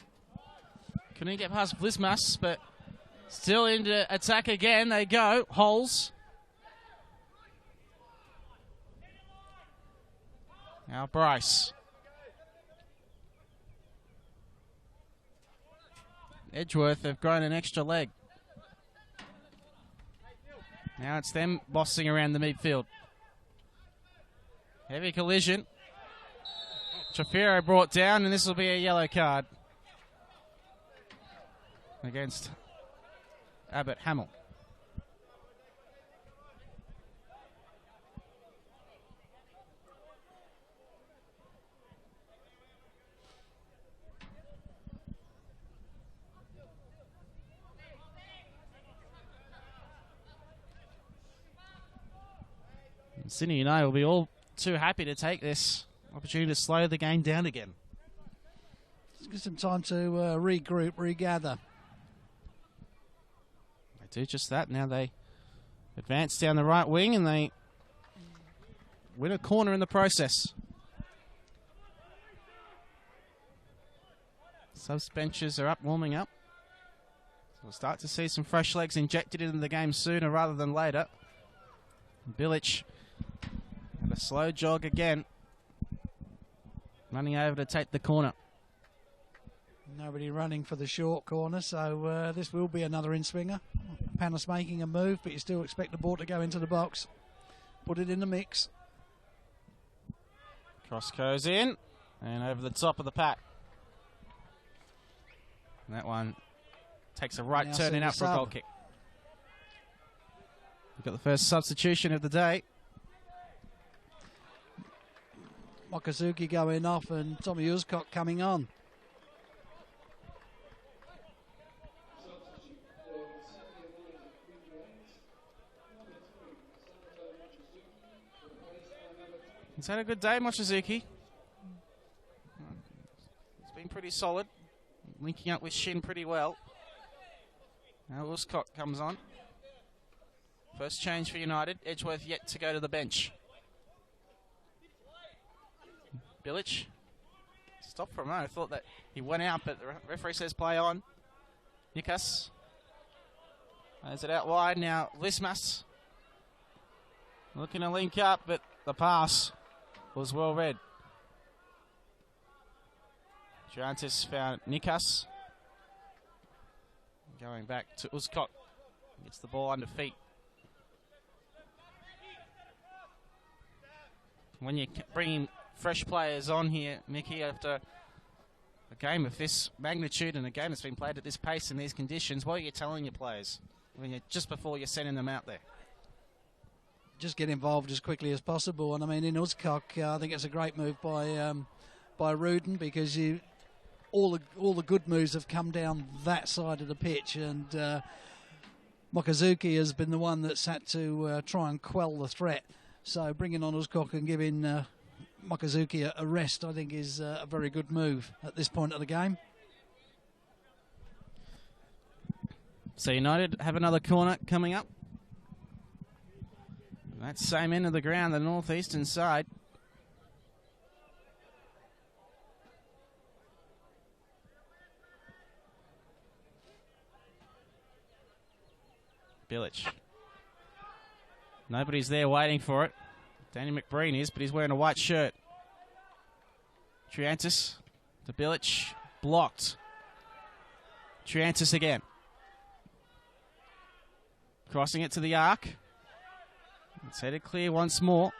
Couldn't get past Blismas, but still into attack again. They go. Holes. Now Bryce. Edgeworth have grown an extra leg. Now it's them bossing around the midfield. Heavy collision. Trafiro brought down, and this will be a yellow card against Abbott Hamill. Sydney United will be all too happy to take this opportunity to slow the game down again. Let's get some time to regroup, regather. They do just that. Now they advance down the right wing and they win a corner in the process. Subs benches are up, warming up. So we'll start to see some fresh legs injected into the game sooner rather than later. Bilic had a slow jog again. Running over to take the corner. Nobody running for the short corner, so this will be another in-swinger. Panis making a move, but you still expect the ball to go into the box. Put it in the mix. Cross goes in, and over the top of the pack. And that one takes a right turn and out for a goal kick. We've got the first substitution of the day. Mokazuki going off and Tommy Uscock coming on. He's had a good day, Mochizuki. He's been pretty solid, linking up with Shin pretty well. Now Uscock comes on. First change for United. Edgeworth yet to go to the bench. Bilic. Stop for a moment. I thought that he went out, but the referee says play on. Nikas. Is it out wide now? Lismas. Looking to link up, but the pass was well read. Giantis found Nikas. Going back to Uscock. Gets the ball under feet. When you're bringing fresh players on here, Mickey, after a game of this magnitude and a game that's been played at this pace in these conditions, what are you telling your players when you're just before you're sending them out there? Just get involved as quickly as possible. And I mean, in Uscock, I think it's a great move by Rudin, because all the good moves have come down that side of the pitch, and Mokazuki has been the one that's had to try and quell the threat. So bringing on Uscock and giving Mokazuki a rest, I think, is a very good move at this point of the game. So United have another corner coming up. That same end of the ground, the northeastern side. Bilic. Nobody's there waiting for it. Danny McBreen is, but he's wearing a white shirt. Triantis to Bilic. Blocked. Triantis again. Crossing it to the arc. It's headed clear once more.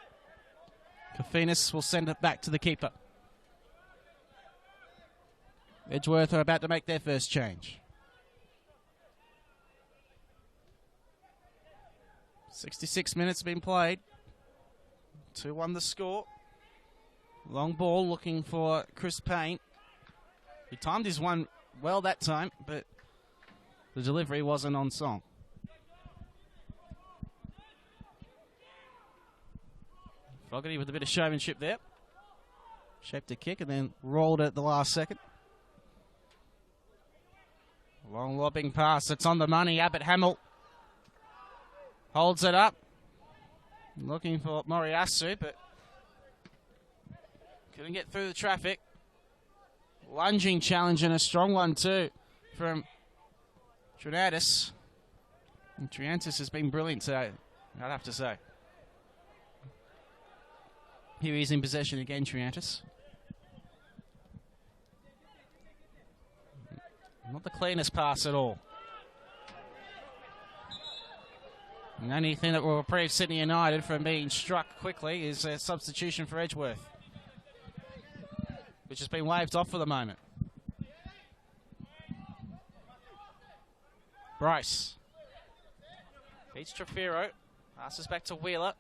Kofinas will send it back to the keeper. Edgeworth are about to make their first change. 66 minutes been played. 2-1 the score. Long ball looking for Chris Payne. He timed his one well that time, but the delivery wasn't on song. Fogarty with a bit of showmanship there. Shaped a kick and then rolled it at the last second. Long lobbing pass. It's on the money. Abbott Hamill holds it up. Looking for Moriyasu, but couldn't get through the traffic. Lunging challenge, and a strong one too from Trinadis. And Triantis has been brilliant today, I'd have to say. Here he is in possession again, Triantis. Not the cleanest pass at all. And the only thing that will reprieve Sydney United from being struck quickly is a substitution for Edgeworth, which has been waved off for the moment. Bryce. Beats Trafiro. Passes back to Wheeler.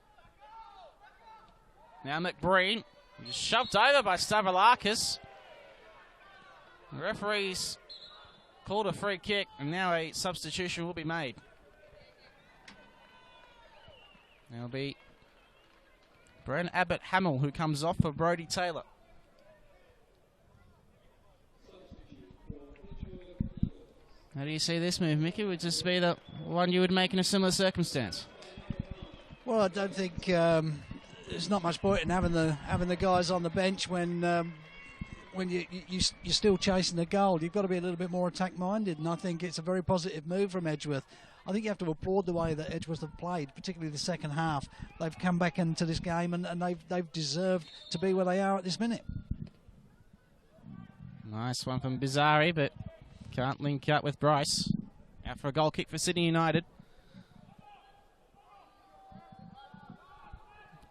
Now McBreen. He's shoved over by Stavroulakis. The referee's called a free kick, and now a substitution will be made. It'll be Brent Abbott Hamill who comes off for Brodie Taylor. How do you see this move, Mickey? Would this be the one you would make in a similar circumstance? Well, I don't think there's not much point in having the guys on the bench when you're still chasing the goal. You've got to be a little bit more attack-minded, and I think it's a very positive move from Edgeworth. I think you have to applaud the way that Edgeworth have played, particularly the second half. They've come back into this game, and they've deserved to be where they are at this minute. Nice one from Bizzari, but can't link up with Bryce. Out for a goal kick for Sydney United.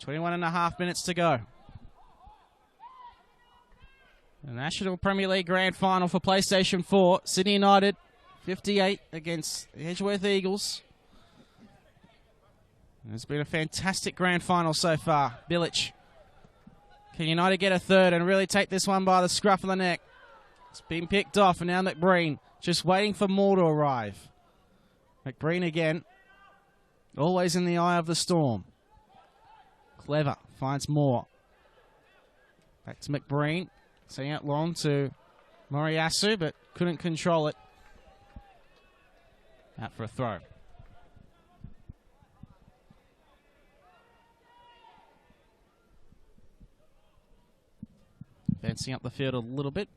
21.5 minutes to go. The National Premier League Grand Final for PlayStation 4. Sydney United 58 against the Edgeworth Eagles. It's been a fantastic grand final so far. Bilic Can United get a third and really take this one by the scruff of the neck? It's been picked off, and now McBreen just waiting for Moore to arrive. McBreen again. Always in the eye of the storm. Clever. Finds Moore. Back to McBreen. Setting out long to Moriyasu, but couldn't control it. Out for a throw. Advancing up the field a little bit.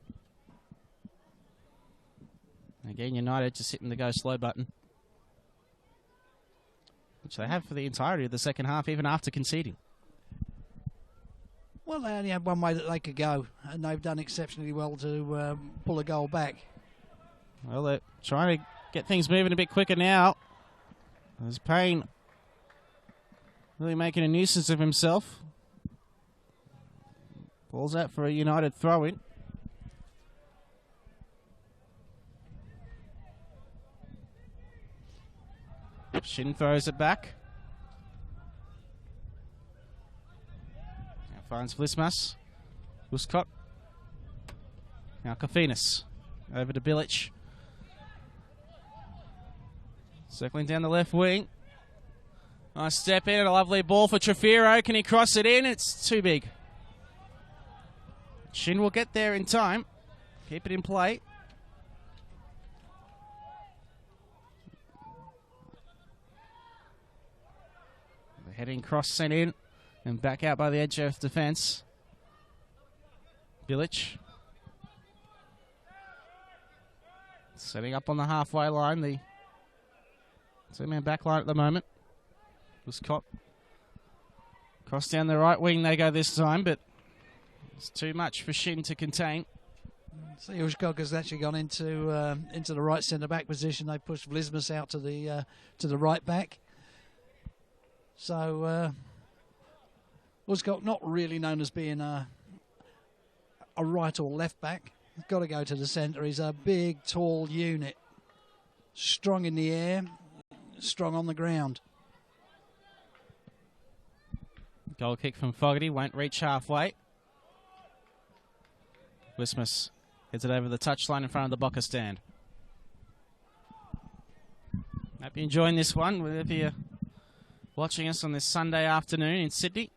Again, United just hitting the go slow button, which they have for the entirety of the second half, even after conceding. Well, they only had one way that they could go, and they've done exceptionally well to pull a goal back. Well, they're trying to get things moving a bit quicker now. There's Payne really making a nuisance of himself. Ball's out for a United throw-in. Shin throws it back. Now finds Vlismas. Uscott. Now Kofinas. Over to Bilic. Circling down the left wing. Nice step in and a lovely ball for Trefiro. Can he cross it in? It's too big. Shin will get there in time. Keep it in play. The heading cross sent in and back out by the Edgeworth defence. Bilic. Setting up on the halfway line. The two-man back line at the moment. Was caught. Cross down the right wing they go this time, but it's too much for Shin to contain. So Ushkog has actually gone into the right centre-back position. They pushed Vlismas out to the right back. So Ushkog, not really known as being a right or left back. He's got to go to the centre. He's a big, tall unit. Strong in the air, strong on the ground. Goal kick from Fogarty, won't reach halfway. Vlismas heads it over the touchline in front of the Boca stand. Hope you're enjoying this one, whether you're watching us on this Sunday afternoon in Sydney,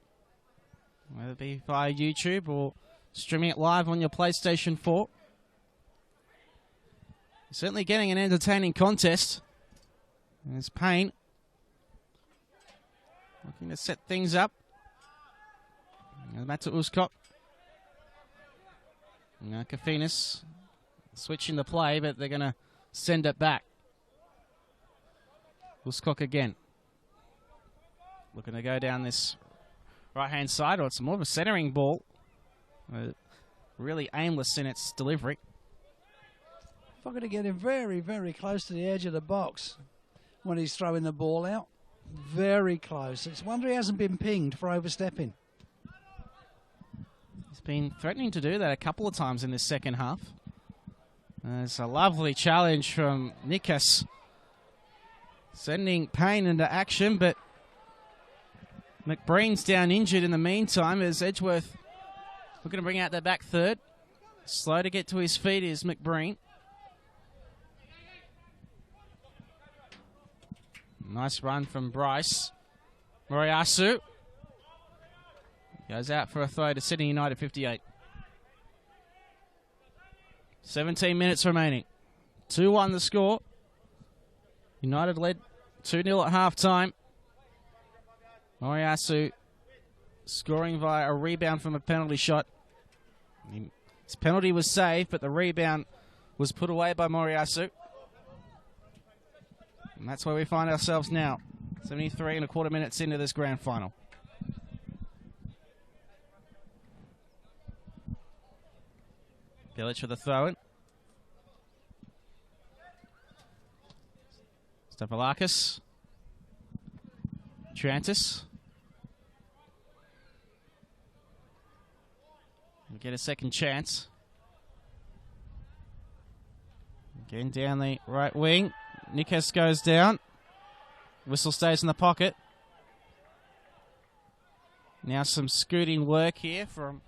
whether it be via YouTube or streaming it live on your PlayStation 4. You're certainly getting an entertaining contest. There's Payne looking to set things up. And back to Uscott. Now Kofinas switching the play, but they're going to send it back. Uscott again. Looking to go down this right-hand side, or it's more of a centering ball. Really aimless in its delivery. Fogarty getting very, very close to the edge of the box when he's throwing the ball out. Very close. It's a wonder he hasn't been pinged for overstepping. He's been threatening to do that a couple of times in this second half. It's a lovely challenge from Nikas, sending Payne into action, but McBreen's down injured in the meantime as Edgeworth looking to bring out their back third. Slow to get to his feet is McBreen. Nice run from Bryce. Moriyasu goes out for a throw to Sydney United 58. 17 minutes remaining. 2-1 the score. United led 2-0 at half-time. Moriyasu scoring via a rebound from a penalty shot. His penalty was saved, but the rebound was put away by Moriyasu. And that's where we find ourselves now. 73 and a quarter minutes into this grand final. Bilic for the throw-in. Stephalakis. Trantis. We get a second chance. Again down the right wing. Nikas goes down. Whistle stays in the pocket. Now some scooting work here from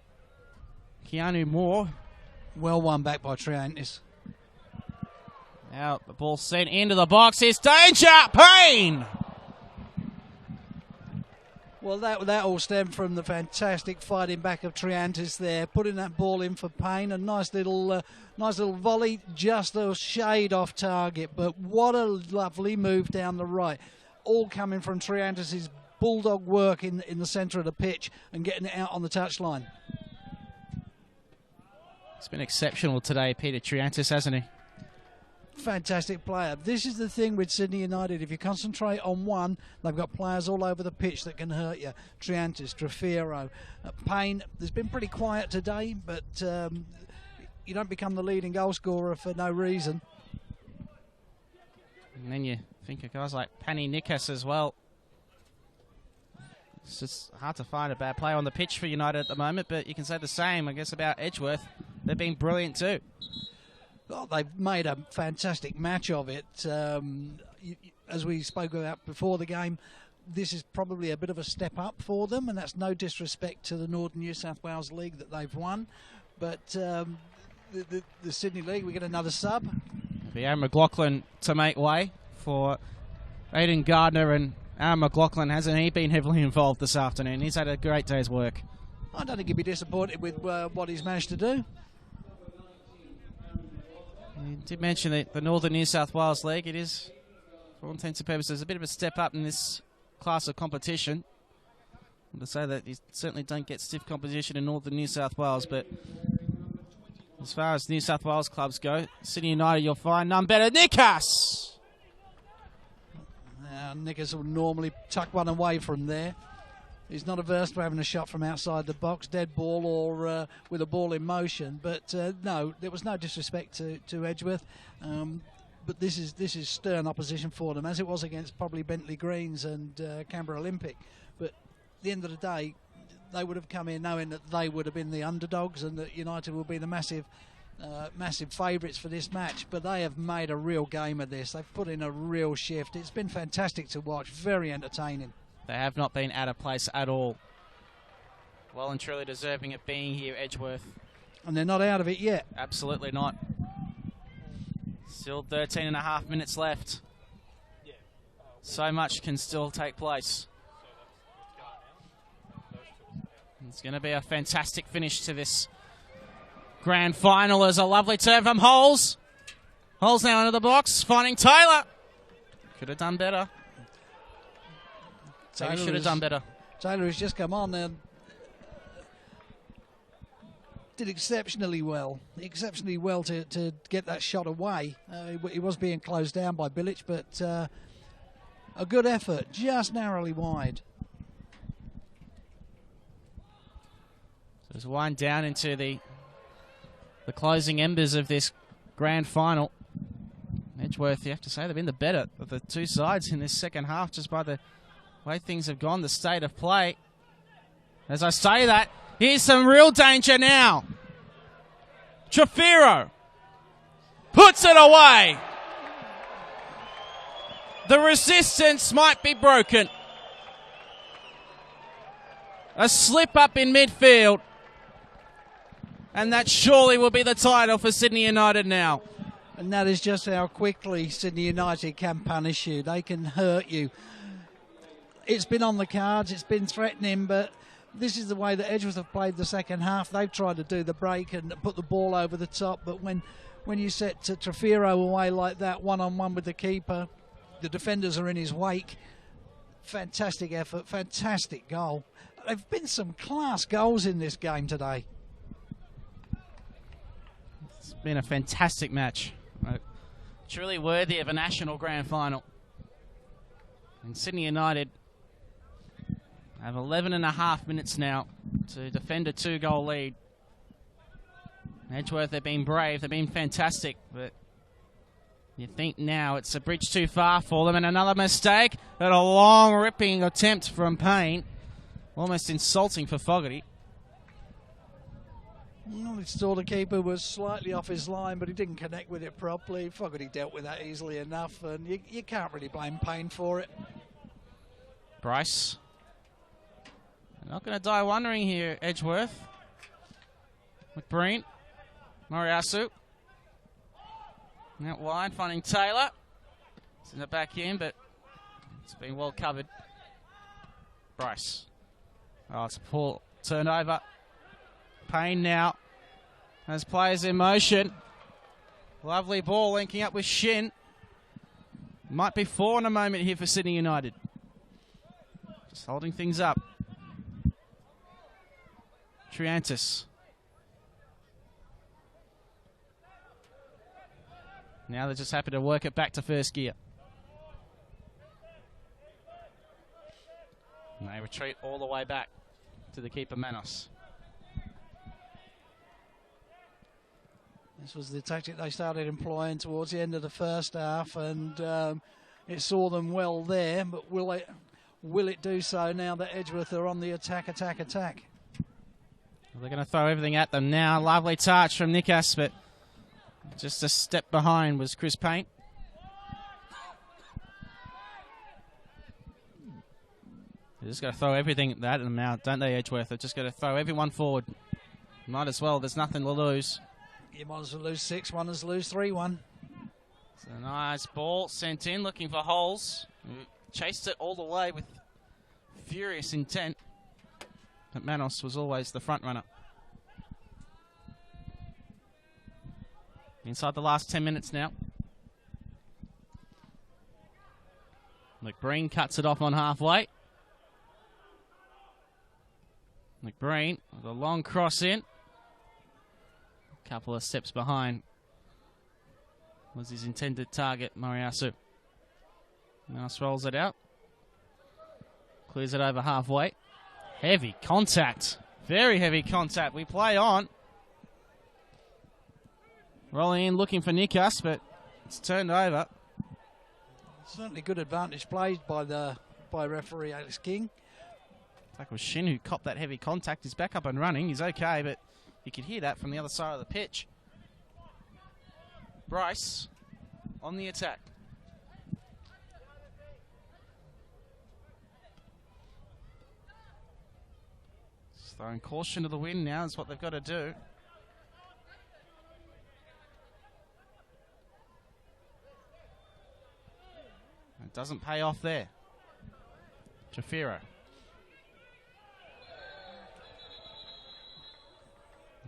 Keanu Moore. Well won back by Triantis. Now the ball sent into the box. It's danger! Payne! Well, that all stemmed from the fantastic fighting back of Triantis there, putting that ball in for Payne. A nice little volley, just a shade off target. But what a lovely move down the right. All coming from Triantis' bulldog work in the centre of the pitch and getting it out on the touchline. It's been exceptional today, Peter Triantis, hasn't he? Fantastic player. This is the thing with Sydney United. If you concentrate on one, they've got players all over the pitch that can hurt you. Triantis, Trefiro, Payne. There's been pretty quiet today, but you don't become the leading goal scorer for no reason. And then you think of guys like Pani Nikas as well. It's just hard to find a bad player on the pitch for United at the moment, but you can say the same, I guess, about Edgeworth. They've been brilliant too. Well, they've made a fantastic match of it. As we spoke about before the game, this is probably a bit of a step up for them, and that's no disrespect to the Northern New South Wales League that they've won. But the Sydney League, we get another sub. It'll be Aaron McLaughlin to make way for Aidan Gardner, and Aaron McLaughlin, hasn't he been heavily involved this afternoon? He's had a great day's work. I don't think he'd be disappointed with what he's managed to do. You did mention the Northern New South Wales League. It is, for all intents and purposes, a bit of a step up in this class of competition. I'm to say that you certainly don't get stiff competition in Northern New South Wales, but as far as New South Wales clubs go, Sydney United, you'll find none better. Nikas! Nikas will normally tuck one away from there. He's not averse to having a shot from outside the box, dead ball or with a ball in motion. But no, there was no disrespect to Edgeworth. But this is stern opposition for them, as it was against probably Bentley Greens and Canberra Olympic. But at the end of the day, they would have come in knowing that they would have been the underdogs and that United will be the massive favourites for this match. But they have made a real game of this. They've put in a real shift. It's been fantastic to watch, very entertaining. They have not been out of place at all. Well and truly deserving of being here, Edgeworth. And they're not out of it yet. Absolutely not. Still 13 and a half minutes left. So much can still take place. It's going to be a fantastic finish to this grand final. As a lovely turn from Holes. Holes now into the box, finding Taylor. Could have done better. Maybe should have done better. Taylor has just come on there. Did exceptionally well to get that shot away. He was being closed down by Bilic, but a good effort, just narrowly wide. So as we wind down into the closing embers of this grand final, Edgeworth, you have to say, they've been the better of the two sides in this second half, just by the way things have gone, the state of play. As I say that, here's some real danger now. Trefiro puts it away. The resistance might be broken. A slip up in midfield. And that surely will be the title for Sydney United now. And that is just how quickly Sydney United can punish you. They can hurt you. It's been on the cards, it's been threatening, but this is the way that Edgeworth have played the second half. They've tried to do the break and put the ball over the top, but when you set Trefiro away like that, one-on-one with the keeper, the defenders are in his wake. Fantastic effort, fantastic goal. There have been some class goals in this game today. It's been a fantastic match. Truly worthy of a national grand final. And Sydney United have 11 and a half minutes now to defend a 2-goal lead. Edgeworth, they've been brave, they've been fantastic, but you think now it's a bridge too far for them, and another mistake, and a long ripping attempt from Payne. Almost insulting for Fogarty. Well, he saw the keeper was slightly off his line, but he didn't connect with it properly. Fogarty dealt with that easily enough, and you can't really blame Payne for it. Bryce. They're not going to die wondering here, Edgeworth. McBreen. Moriyasu. Out wide, finding Taylor. Send it back in, but it's been well covered. Bryce. Oh, it's a poor turnover. Payne now has players in motion. Lovely ball linking up with Shin. Might be 4 in a moment here for Sydney United. Just holding things up. Triantis. Now they're just happy to work it back to first gear. And they retreat all the way back to the keeper Manos. This was the tactic they started employing towards the end of the first half, and it saw them well there, but will it do so now that Edgeworth are on the attack? They're going to throw everything at them now. Lovely touch from Nikas, but just a step behind was Chris Payne. They're just going to throw everything at them now, don't they, Edgeworth? They're just going to throw everyone forward. Might as well. There's nothing to lose. You might as well lose 6-1 as lose 3-1. It's a nice ball sent in, looking for holes. Chased it all the way with furious intent. But Manos was always the front runner. Inside the last 10 minutes now. McBreen cuts it off on halfway. McBreen with a long cross in. A couple of steps behind was his intended target, Moriyasu. Mouse rolls it out. Clears it over halfway. Heavy contact. Very heavy contact. We play on. Rolling in, looking for Nikas, but it's turned over. Certainly good advantage played by referee Alex King. That was Shin who copped that heavy contact. He's back up and running. He's okay, but you could hear that from the other side of the pitch. Bryce on the attack. Just throwing caution to the wind now is what they've got to do. It doesn't pay off there. Jafiro.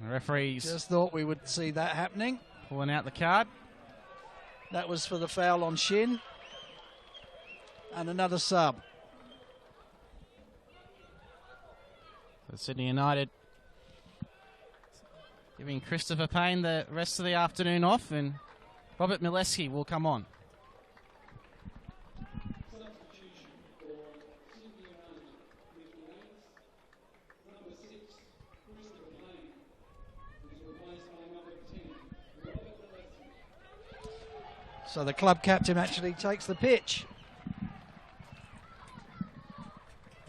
The referees just thought we would see that happening. Pulling out the card. That was for the foul on Shin. And another sub. For Sydney United giving Christopher Payne the rest of the afternoon off, and Robert Mileski will come on. So the club captain actually takes the pitch.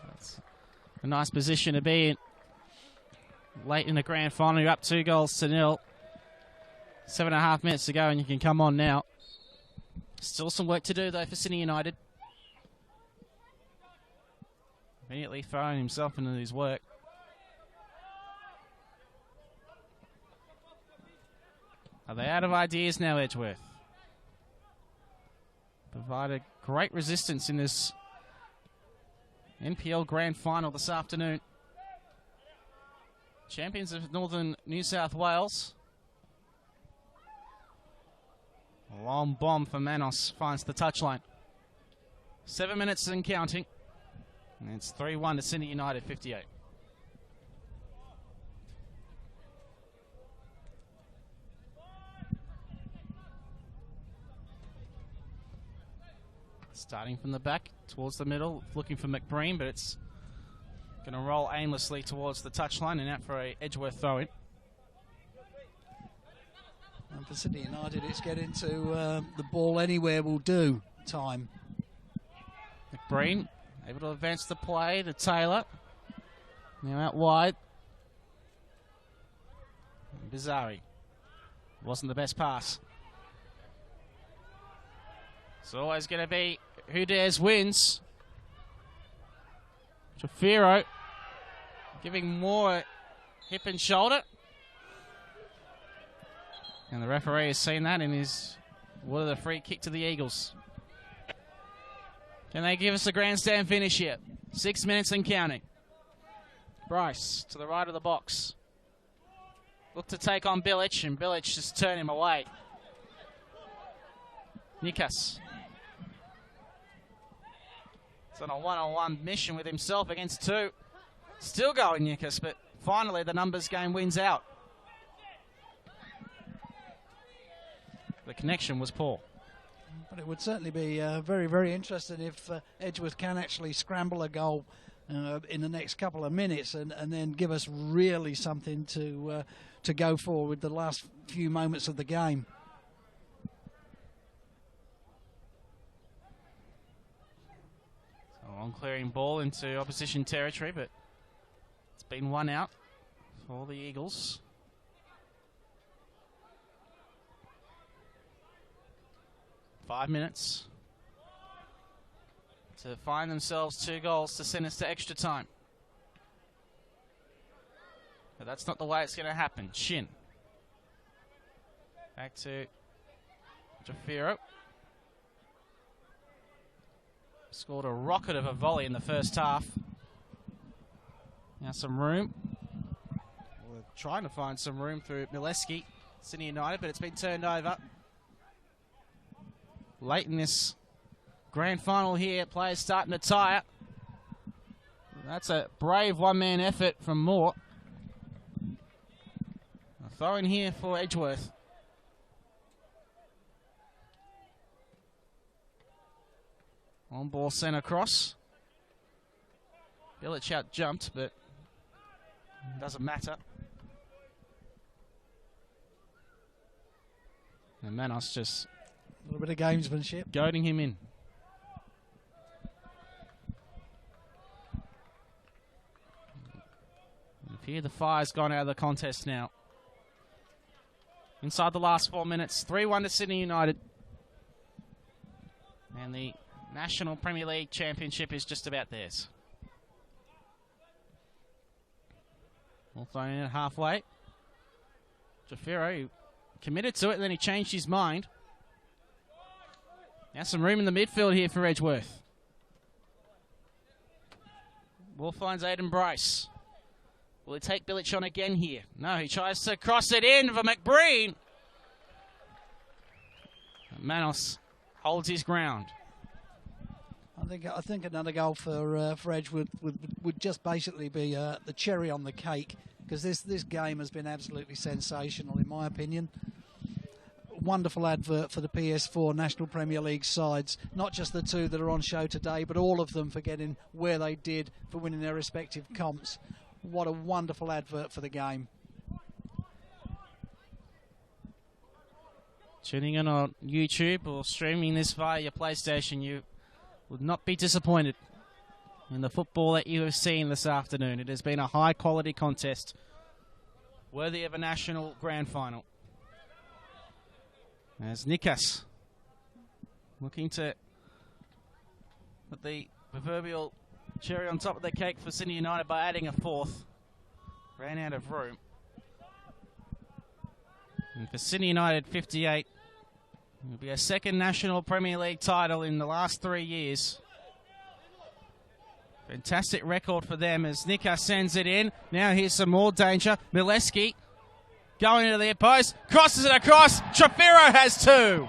That's a nice position to be in. Late in the grand final, you're up 2-0. 7.5 minutes to go and you can come on now. Still some work to do though for Sydney United. Immediately throwing himself into his work. Are they out of ideas now, Edgeworth? Provided great resistance in this NPL Grand Final this afternoon. Champions of Northern New South Wales. A long bomb for Manos finds the touchline. 7 minutes and counting. And it's 3-1 to Sydney United, 58. Starting from the back towards the middle, looking for McBreen, but it's going to roll aimlessly towards the touchline and out for a Edgeworth throw-in. And for Sydney United, it's getting to the ball anywhere will do time. McBreen able to advance the play to Taylor. Now out wide. Bizarri. Wasn't the best pass. It's always going to be who dares wins. Jafiro giving more hip and shoulder. And the referee has seen that and is awarded a free kick to the Eagles. Can they give us a grandstand finish here? 6 minutes and counting. Bryce to the right of the box. Look to take on Bilic, and Bilic just turned him away. Nikas. It's on a one-on-one mission with himself against two. Still going Nikas, but finally the numbers game wins out. The connection was poor. But it would certainly be very, very interesting if Edgeworth can actually scramble a goal in the next couple of minutes and then give us really something to go for with the last few moments of the game. So long clearing ball into opposition territory, but it's been one out for the Eagles. Five minutes to find themselves 2 goals to send us to extra time. But that's not the way it's going to happen. Shin. Back to Jafiro. Scored a rocket of a volley in the first half. Now some room. We're trying to find some room through Mileski, Sydney United, but it's been turned over. Late in this grand final here, players starting to tire. That's a brave one-man effort from Moore. A throw in here for Edgeworth. On ball sent across. Bilic out jumped, but doesn't matter. And Manos just A little bit of gamesmanship. goading him in. Here the fire's gone out of the contest now. Inside the last 4 minutes, 3-1 to Sydney United. And the National Premier League Championship is just about theirs. All thrown in at halfway. Jafiro committed to it, and then he changed his mind. Now some room in the midfield here for Edgeworth. Ball finds Aidan Bryce. Will he take Bilic on again here? No, he tries to cross it in for McBreen. Manos holds his ground. I think another goal for Edgeworth would just basically be the cherry on the cake, because this game has been absolutely sensational in my opinion. Wonderful advert for the PS4 National Premier League sides, not just the 2 that are on show today, but all of them for getting where they did, for winning their respective comps. What a wonderful advert for the game. Tuning in on YouTube or streaming this via your PlayStation, you would not be disappointed in the football that you have seen this afternoon. It has been a high-quality contest, worthy of a national grand final. As Nikas looking to put the proverbial cherry on top of the cake for Sydney United by adding a 4th. Ran out of room. And for Sydney United, 58. It will be a second National Premier League title in the last 3 years. Fantastic record for them as Nikas sends it in. Now here's some more danger. Mileski going into the post. Crosses it across. Trafiro has 2.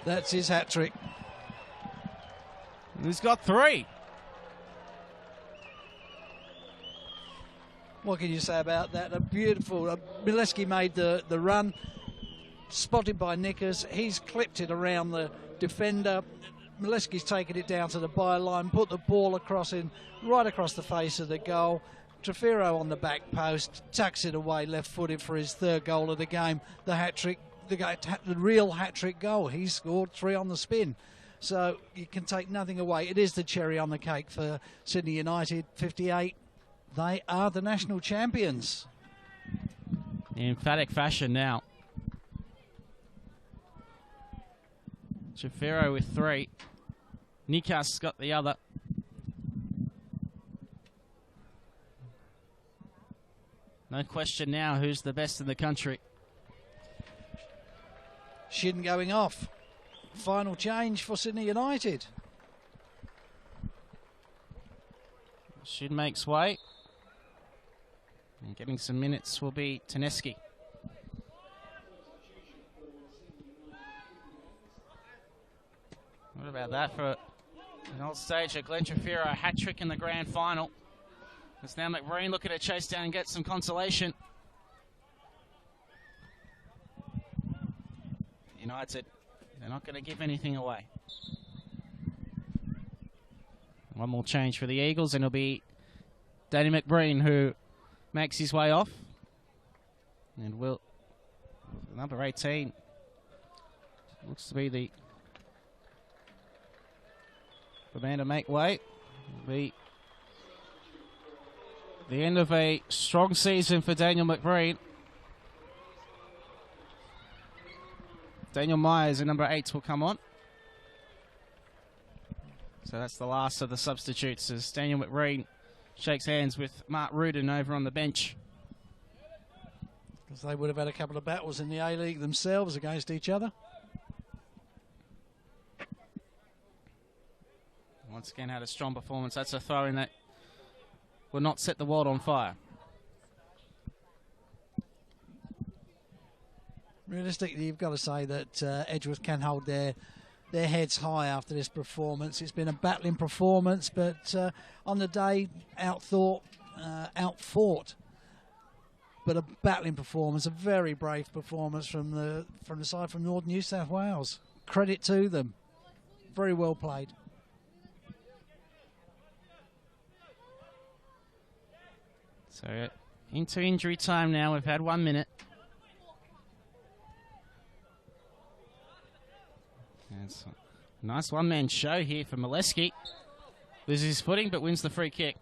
That's his hat-trick. He's got 3. What can you say about that? A beautiful... Mileski made the run, spotted by Nikas. He's clipped it around the defender. Mileski's taken it down to the byline, put the ball across in, right across the face of the goal. Trafiro on the back post, tucks it away left-footed for his 3rd goal of the game. The hat-trick, the real hat-trick goal. He scored 3 on the spin. So you can take nothing away. It is the cherry on the cake for Sydney United, 58. They are the national champions. In emphatic fashion now. Jafiro with 3. Nikas got the other. No question now who's the best in the country. Shin going off. Final change for Sydney United. Shin makes way. And getting some minutes will be Taneski. What about that for an old stage of Glenn Trefiro, a hat-trick in the grand final. It's now McBreen looking to chase down and get some consolation. United, they're not going to give anything away. One more change for the Eagles, and it'll be Danny McBreen who makes his way off. And will number 18 looks to be the man to make way. It'll be the end of a strong season for Daniel McBreen. Daniel Myers, at number 8, will come on. So that's the last of the substitutes as Daniel McBreen shakes hands with Mark Rudin over on the bench. Because they would have had a couple of battles in the A-League themselves against each other. Once again had a strong performance. That's a throw-in that will not set the world on fire. Realistically, you've got to say that Edgeworth can hold their heads high after this performance. It's been a battling performance, but on the day, outfought. But a battling performance, a very brave performance from the side from Northern New South Wales. Credit to them. Very well played. So into injury time now. We've had 1 minute. It's a nice one-man show here for Molesky. Loses his footing but wins the free kick.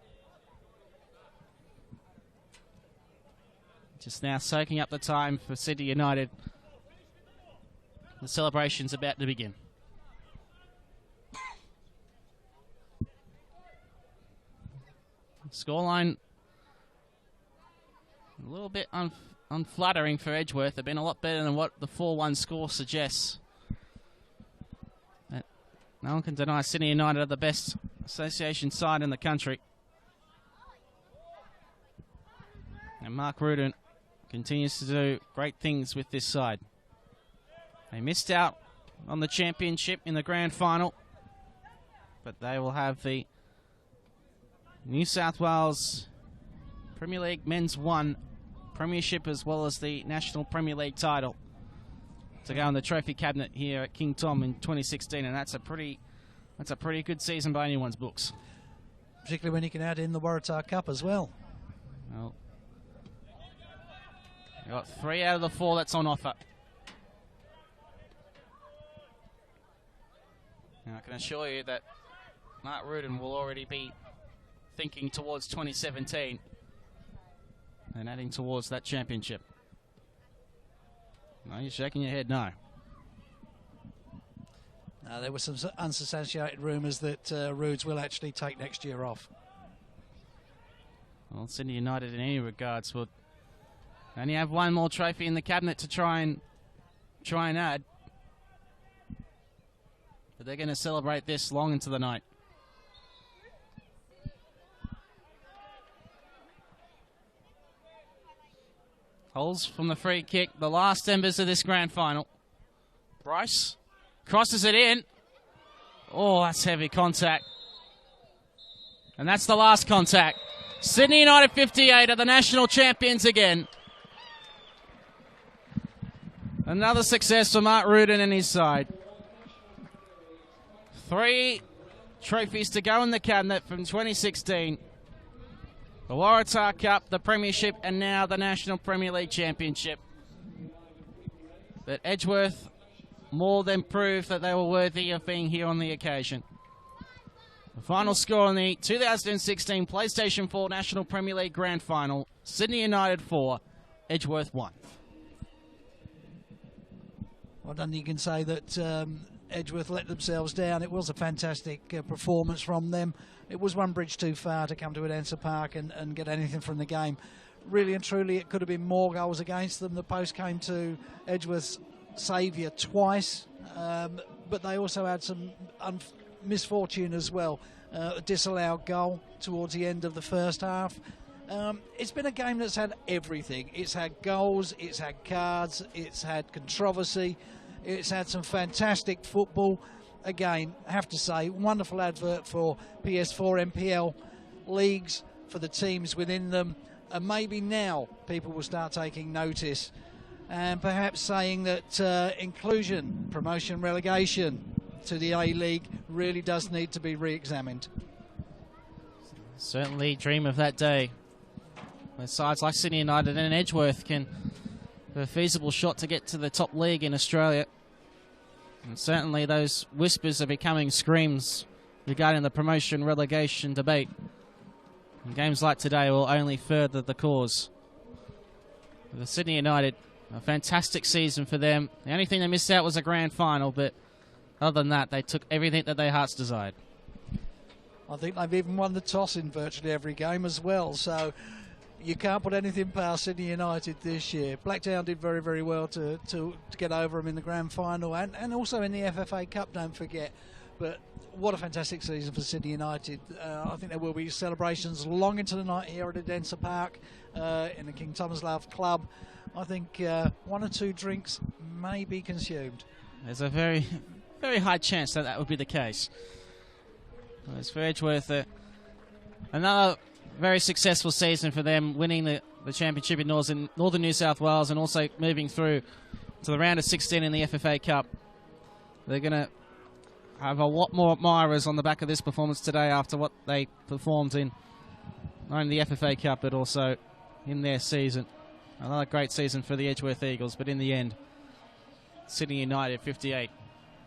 Just now soaking up the time for Sydney United. The celebration's about to begin. Scoreline a little bit unflattering for Edgeworth. They've been a lot better than what the 4-1 score suggests. But no one can deny Sydney United are the best association side in the country. And Mark Rudin continues to do great things with this side. They missed out on the championship in the grand final, but they will have the New South Wales Premier League Men's 1 Premiership as well as the National Premier League title to go in the trophy cabinet here at King Tom in 2016, and that's a pretty good season by anyone's books. Particularly when you can add in the Waratah Cup as well. Well, you got 3 out of the 4 that's on offer. And I can assure you that Mark Rudin will already be thinking towards 2017 and adding towards that championship. No, you're shaking your head no. There were some unsubstantiated rumours that Rudes will actually take next year off. Well, Sydney United in any regards will only have 1 more trophy in the cabinet to try and add. But they're going to celebrate this long into the night. Holes from the free kick, the last embers of this grand final. Bryce crosses it in. Oh, that's heavy contact. And that's the last contact. Sydney United 58 are the national champions again. Another success for Mark Rudin and his side. 3 trophies to go in the cabinet from 2016. The Waratah Cup, the Premiership, and now the National Premier League Championship. But Edgeworth more than proved that they were worthy of being here on the occasion. The final score in the 2016 PlayStation 4 National Premier League Grand Final, Sydney United 4, Edgeworth 1. I don't think you can say that Edgeworth let themselves down. It was a fantastic performance from them. It was one bridge too far to come to Adansa Park and get anything from the game. Really and truly, it could have been more goals against them. The post came to Edgeworth's saviour twice, but they also had some misfortune as well. A disallowed goal towards the end of the first half. It's been a game that's had everything. It's had goals, it's had cards, it's had controversy, it's had some fantastic football. Again, I have to say, wonderful advert for PS4 NPL leagues, for the teams within them, and maybe now people will start taking notice and perhaps saying that inclusion, promotion, relegation to the A-League really does need to be re-examined. Certainly dream of that day where sides like Sydney United and Edgeworth can have a feasible shot to get to the top league in Australia. And certainly those whispers are becoming screams regarding the promotion relegation debate. And games like today will only further the cause. The Sydney United, a fantastic season for them. The only thing they missed out was a grand final, but other than that, they took everything that their hearts desired. I think they've even won the toss in virtually every game as well, so you can't put anything past Sydney United this year. Blacktown did very, very well to get over them in the grand final and also in the FFA Cup, don't forget. But what a fantastic season for Sydney United. I think there will be celebrations long into the night here at Adensa Park in the King Thomas Love Club. I think 1 or 2 drinks may be consumed. There's a very, very high chance that would be the case. As for Edgeworth, another very successful season for them, winning the championship in Northern New South Wales and also moving through to the round of 16 in the FFA Cup. They're going to have a lot more admirers on the back of this performance today after what they performed in not only the FFA Cup but also in their season. Another great season for the Edgeworth Eagles, but in the end, Sydney United 58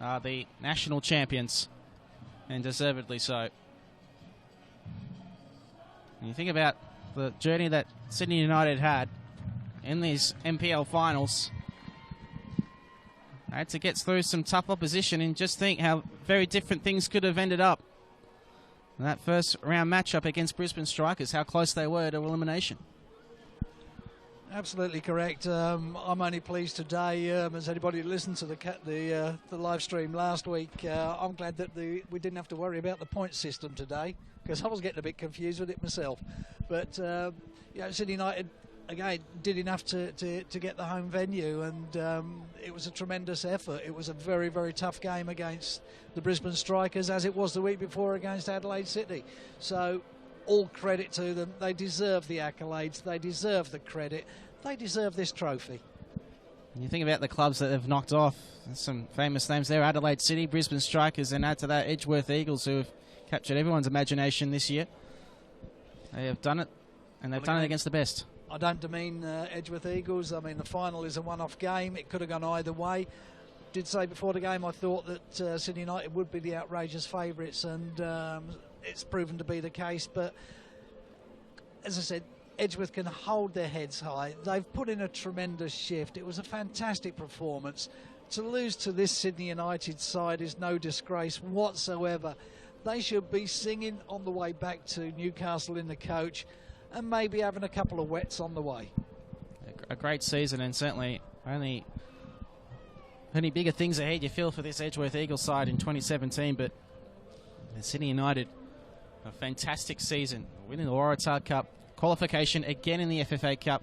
are the national champions, and deservedly so. And you think about the journey that Sydney United had in these NPL finals. They had to get through some tough opposition, and just think how very different things could have ended up. And that first round matchup against Brisbane Strikers, how close they were to elimination. Absolutely correct. I'm only pleased today, as anybody who listened to the live stream last week, I'm glad that we didn't have to worry about the point system today, because I was getting a bit confused with it myself. But Sydney United again did enough to get the home venue, and it was a tremendous effort. It was a very, very tough game against the Brisbane Strikers, as it was the week before against Adelaide City. So all credit to them. They deserve the accolades. They deserve the credit. They deserve this trophy. You think about the clubs that they've knocked off. There's some famous names there: Adelaide City, Brisbane Strikers, and add to that Edgeworth Eagles, who have captured everyone's imagination this year. They have done it, and they've done it against the best. I don't demean Edgeworth Eagles. I mean, the final is a one-off game. It could have gone either way. Did say before the game I thought that Sydney United would be the outrageous favourites, and it's proven to be the case. But as I said, Edgeworth can hold their heads high. They've put in a tremendous shift. It was a fantastic performance. To lose to this Sydney United side is no disgrace whatsoever. They should be singing on the way back to Newcastle in the coach, and maybe having a couple of wets on the way. A great season, and certainly only bigger things ahead, you feel, for this Edgeworth Eagles side in 2017. But Sydney United, a fantastic season, winning the Waratah Cup, qualification again in the FFA Cup,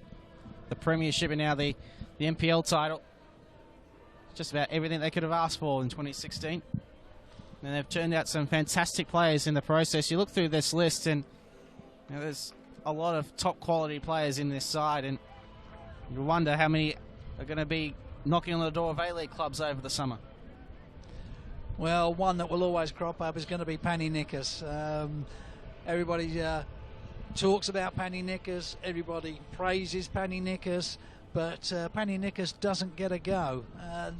the Premiership, and now the NPL title. Just about everything they could have asked for in 2016. And they've turned out some fantastic players in the process. You look through this list, and there's a lot of top quality players in this side, and you wonder how many are going to be knocking on the door of A-League clubs over the summer. Well, one that will always crop up is going to be Panny Nickers. Everybody talks about Panny Nickers, everybody praises Panny Nickers, but Panny Nickers doesn't get a go.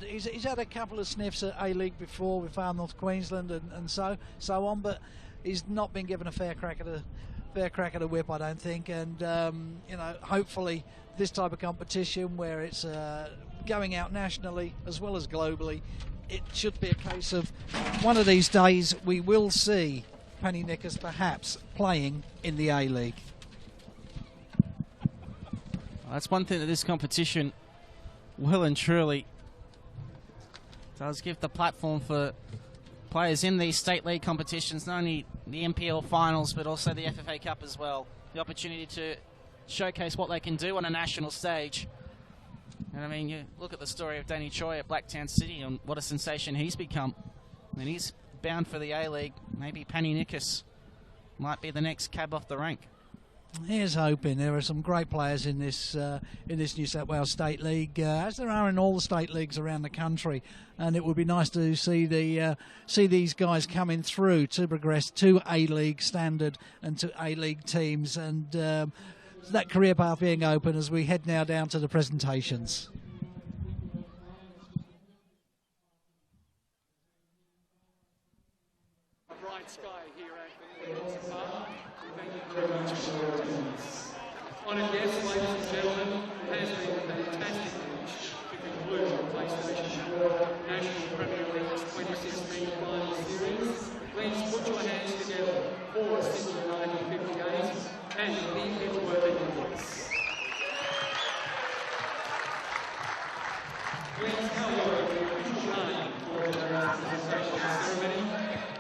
He's had a couple of sniffs at A-League before with Far North Queensland and so on, but he's not been given a fair crack at the whip, I don't think. And hopefully this type of competition, where it's going out nationally as well as globally, it should be a case of one of these days we will see Panny Nickers perhaps playing in the A-League. Well, that's one thing that this competition will and truly does give the platform for players in these state league competitions, not only the NPL finals but also the FFA Cup as well. The opportunity to showcase what they can do on a national stage. And I mean, you look at the story of Danny Choi at Blacktown City and what a sensation he's become. I mean, he's bound for the A-League. Maybe Panny Nickus might be the next cab off the rank. Here's hoping. There are some great players in this New South Wales State League, as there are in all the state leagues around the country. And it would be nice to see these guys coming through to progress to A-League standard and to A-League teams, and that career path being open as we head now down to the presentations. A bright sky here at the Park. Thank you very much for your attendance. Honoured guests, ladies and gentlemen, it has been a fantastic finish to conclude the PlayStation 4 National Premier League's 2016 Final Series. Please put your hands together for Sydney United 58 and the Edgeworth Eagles. Please now welcome the official name for today's presentation ceremony.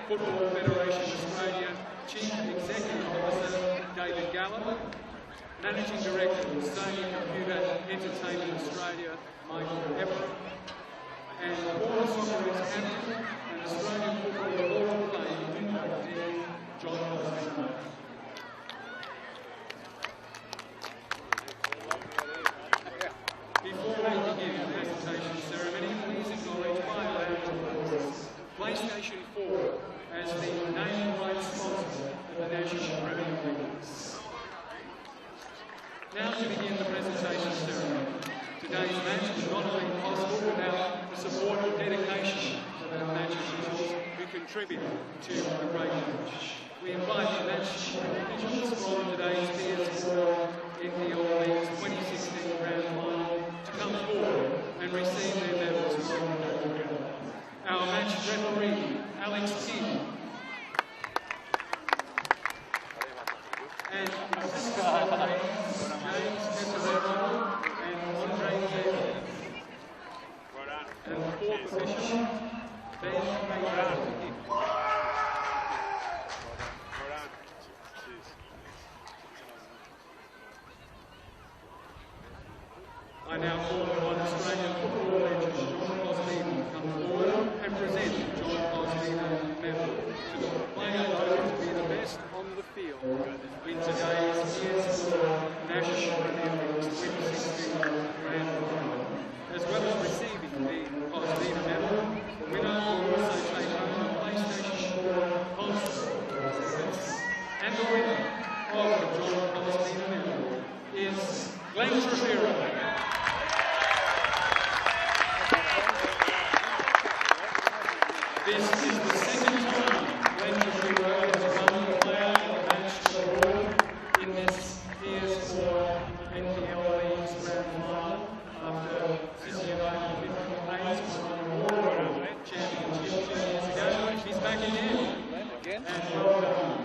Football Federation Australia Chief Executive Officer David Gallup, Managing Director of Sony Computer Entertainment Australia Michael Everett, and former Socceroos captain and Australian Football Hall of Fame inductee John Osborne. Before we begin the presentation ceremony, please acknowledge by a round of applause PlayStation 4 as the name rights sponsor of the National Premier League. Now to begin the presentation ceremony. Today's match is not only possible without the support and dedication of our match officials who contribute to a great match. We invite the match officials from today's PS4 NPL League's 2016 Grand Final to come forward and receive their medals from the board. Our match referee, Alex Kidd, and assistant referees, James Tesorero and Andre Taylor. And the fourth official, Ben Mayer. I now call upon Australian football legend John Osborne to come forward and present John Osborne medal to the player voted to be the best on the field in today's PS4 National Premier League 2016 Grand Final. As well as receiving the Osborne medal, the winner will also take home a PlayStation 4 console. And the winner of the John Osborne medal is Glenn Trevero. This is the second time Glenn Trevero has won the player of the match award in this PS4 NPL League's Grand Final after Sydney United 58 won the award championship 2 years ago. He's back again and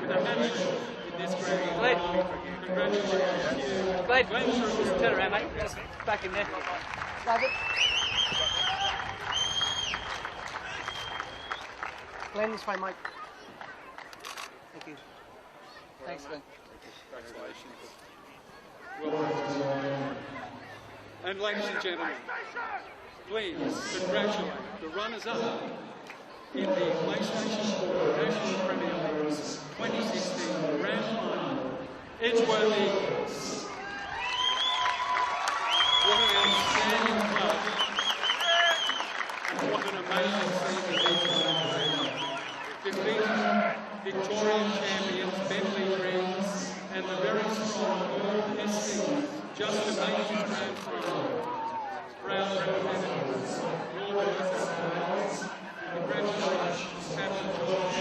with a hat-trick in this Grand Final. Congratulations to you. Glenn, just turn around, mate. Just back in there. David. Glenn, this way, mate. Thank you. Thanks, Glenn. Well, and ladies and gentlemen, please congratulate the runners-up in the PlayStation 4 National Premier League's 2016 Grand Final, Edgeworth Eagles. What an outstanding club, and what an amazing season Edgeworth has had. Defeating Victorian champions Bentley Greens and the very strong Perth SC just to make it grand final. Proud representatives of Northern New South Wales, and congratulations, Captain George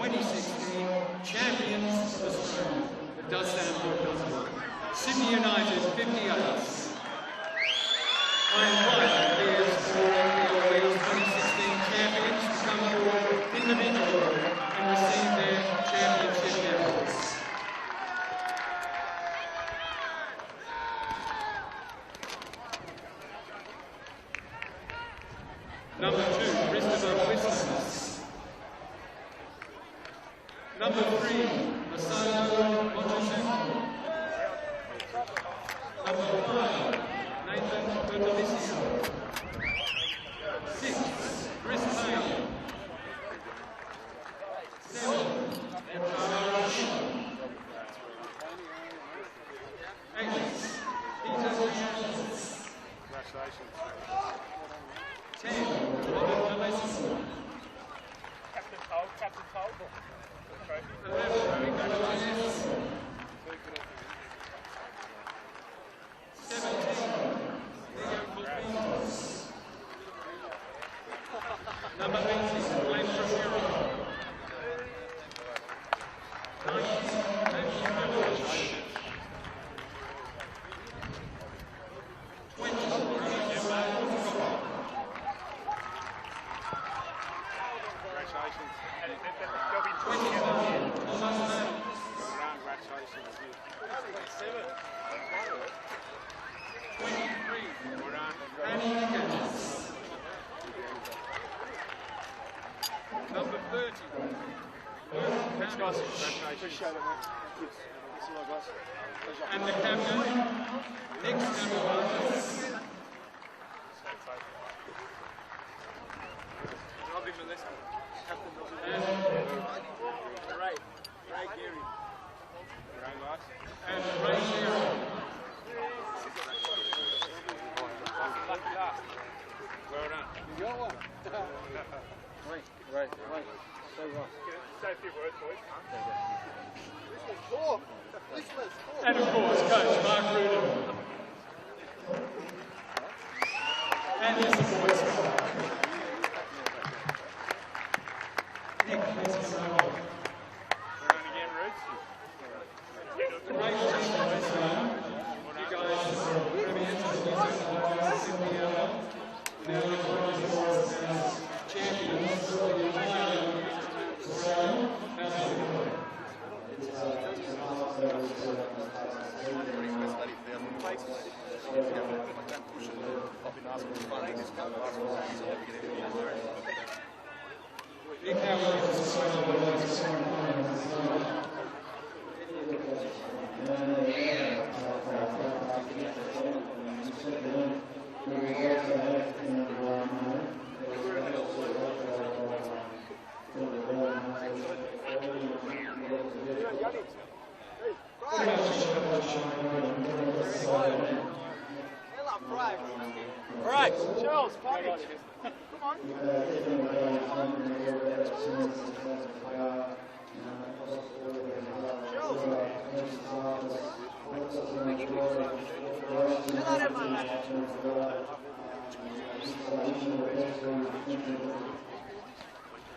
2016 champions of Australia. It does stand for it, doesn't it? Sydney United 58. I invite players for NPL League's 2016 champions to come forward individually and receive their championship medals. Number 2, Christopher Whistles. Number 3, Masato Motosuki. Number 5, Nathan Perdolisio. 6, Chris Payne. 7, Emma Roshi. 8, Peter Riantis. 10, Robert Gillespie. Captain Cole. 11, Victor Reyes. 17, Leo Cortinas. Number 18, Glenn Trapero. 19, Matthew Village. 20, Emma Woodcock. 21, Thomas Mann. 23, Annie Higgins. Number 30, and the captain, Nick Scamabata. And Ray Shearer. Well done. You got one? Right. So right. Say a few words, boys. And of course, Coach Mark Rudin. And his support squad. Nick, let's go. Again, Roots. Great team, boys. You guys have been interested in now as champions of the Australian. Right, Charles, party. Come on.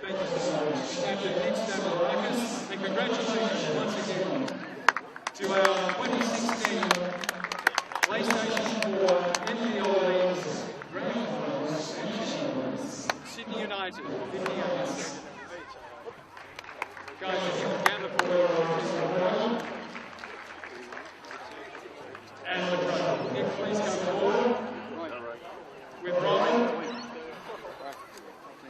Thank you so much, Captain Nick Stavrakis, and congratulations once again to our 2016 PlayStation 4 NPL League's Grand Finals champions, Sydney United 58. Guys, if you can gather for your and the trophy. Nick, please come forward with Robin.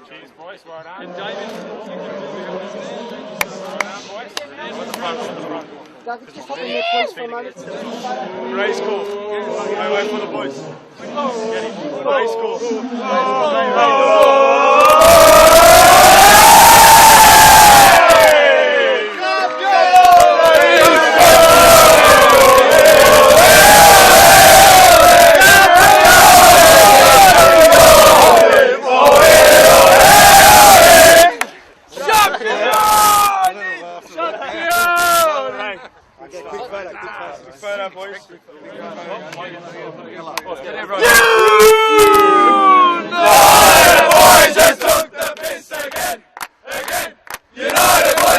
Cheers, boys. Well done. And David, you can help us there. Thank you so much. Boys. And with Robin. David, just hop in there, please, for a moment. Race call. Wait for the boys. Race call. United boys just took the piss again. United boys.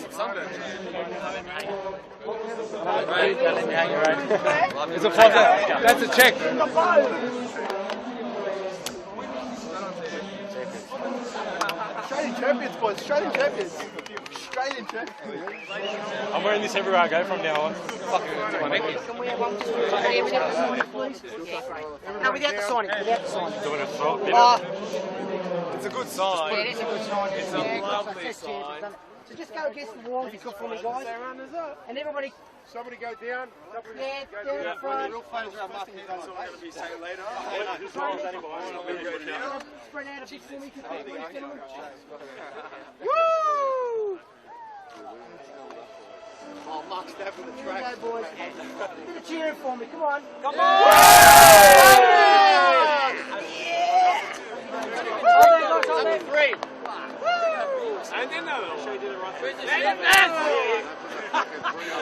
It's a fuck. That's a check. Australian champions, boys. Australian champions. Australian champions. I'm wearing this everywhere I go from now on. Fucking my neck. Can we have one? No, without the signing. Without the signing. Doing a throw. It's a good sign. Yeah, it is a good sign. It's a lovely sign. So just go against the wall if you could for me, guys. And everybody. Somebody go down. Yeah, down the front. That's all going to be saying later. Spread out a bit for me. Woo! Oh, Mark's there for the track. Here we go, boys. Bit of cheering for me. Come on. Come on! Number 3. And in there. Show you did it right.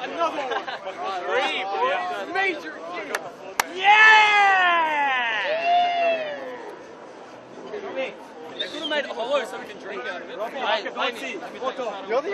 Another one. 3. Major. Yeah! They could have made it hollow so we can drink out of it. You're the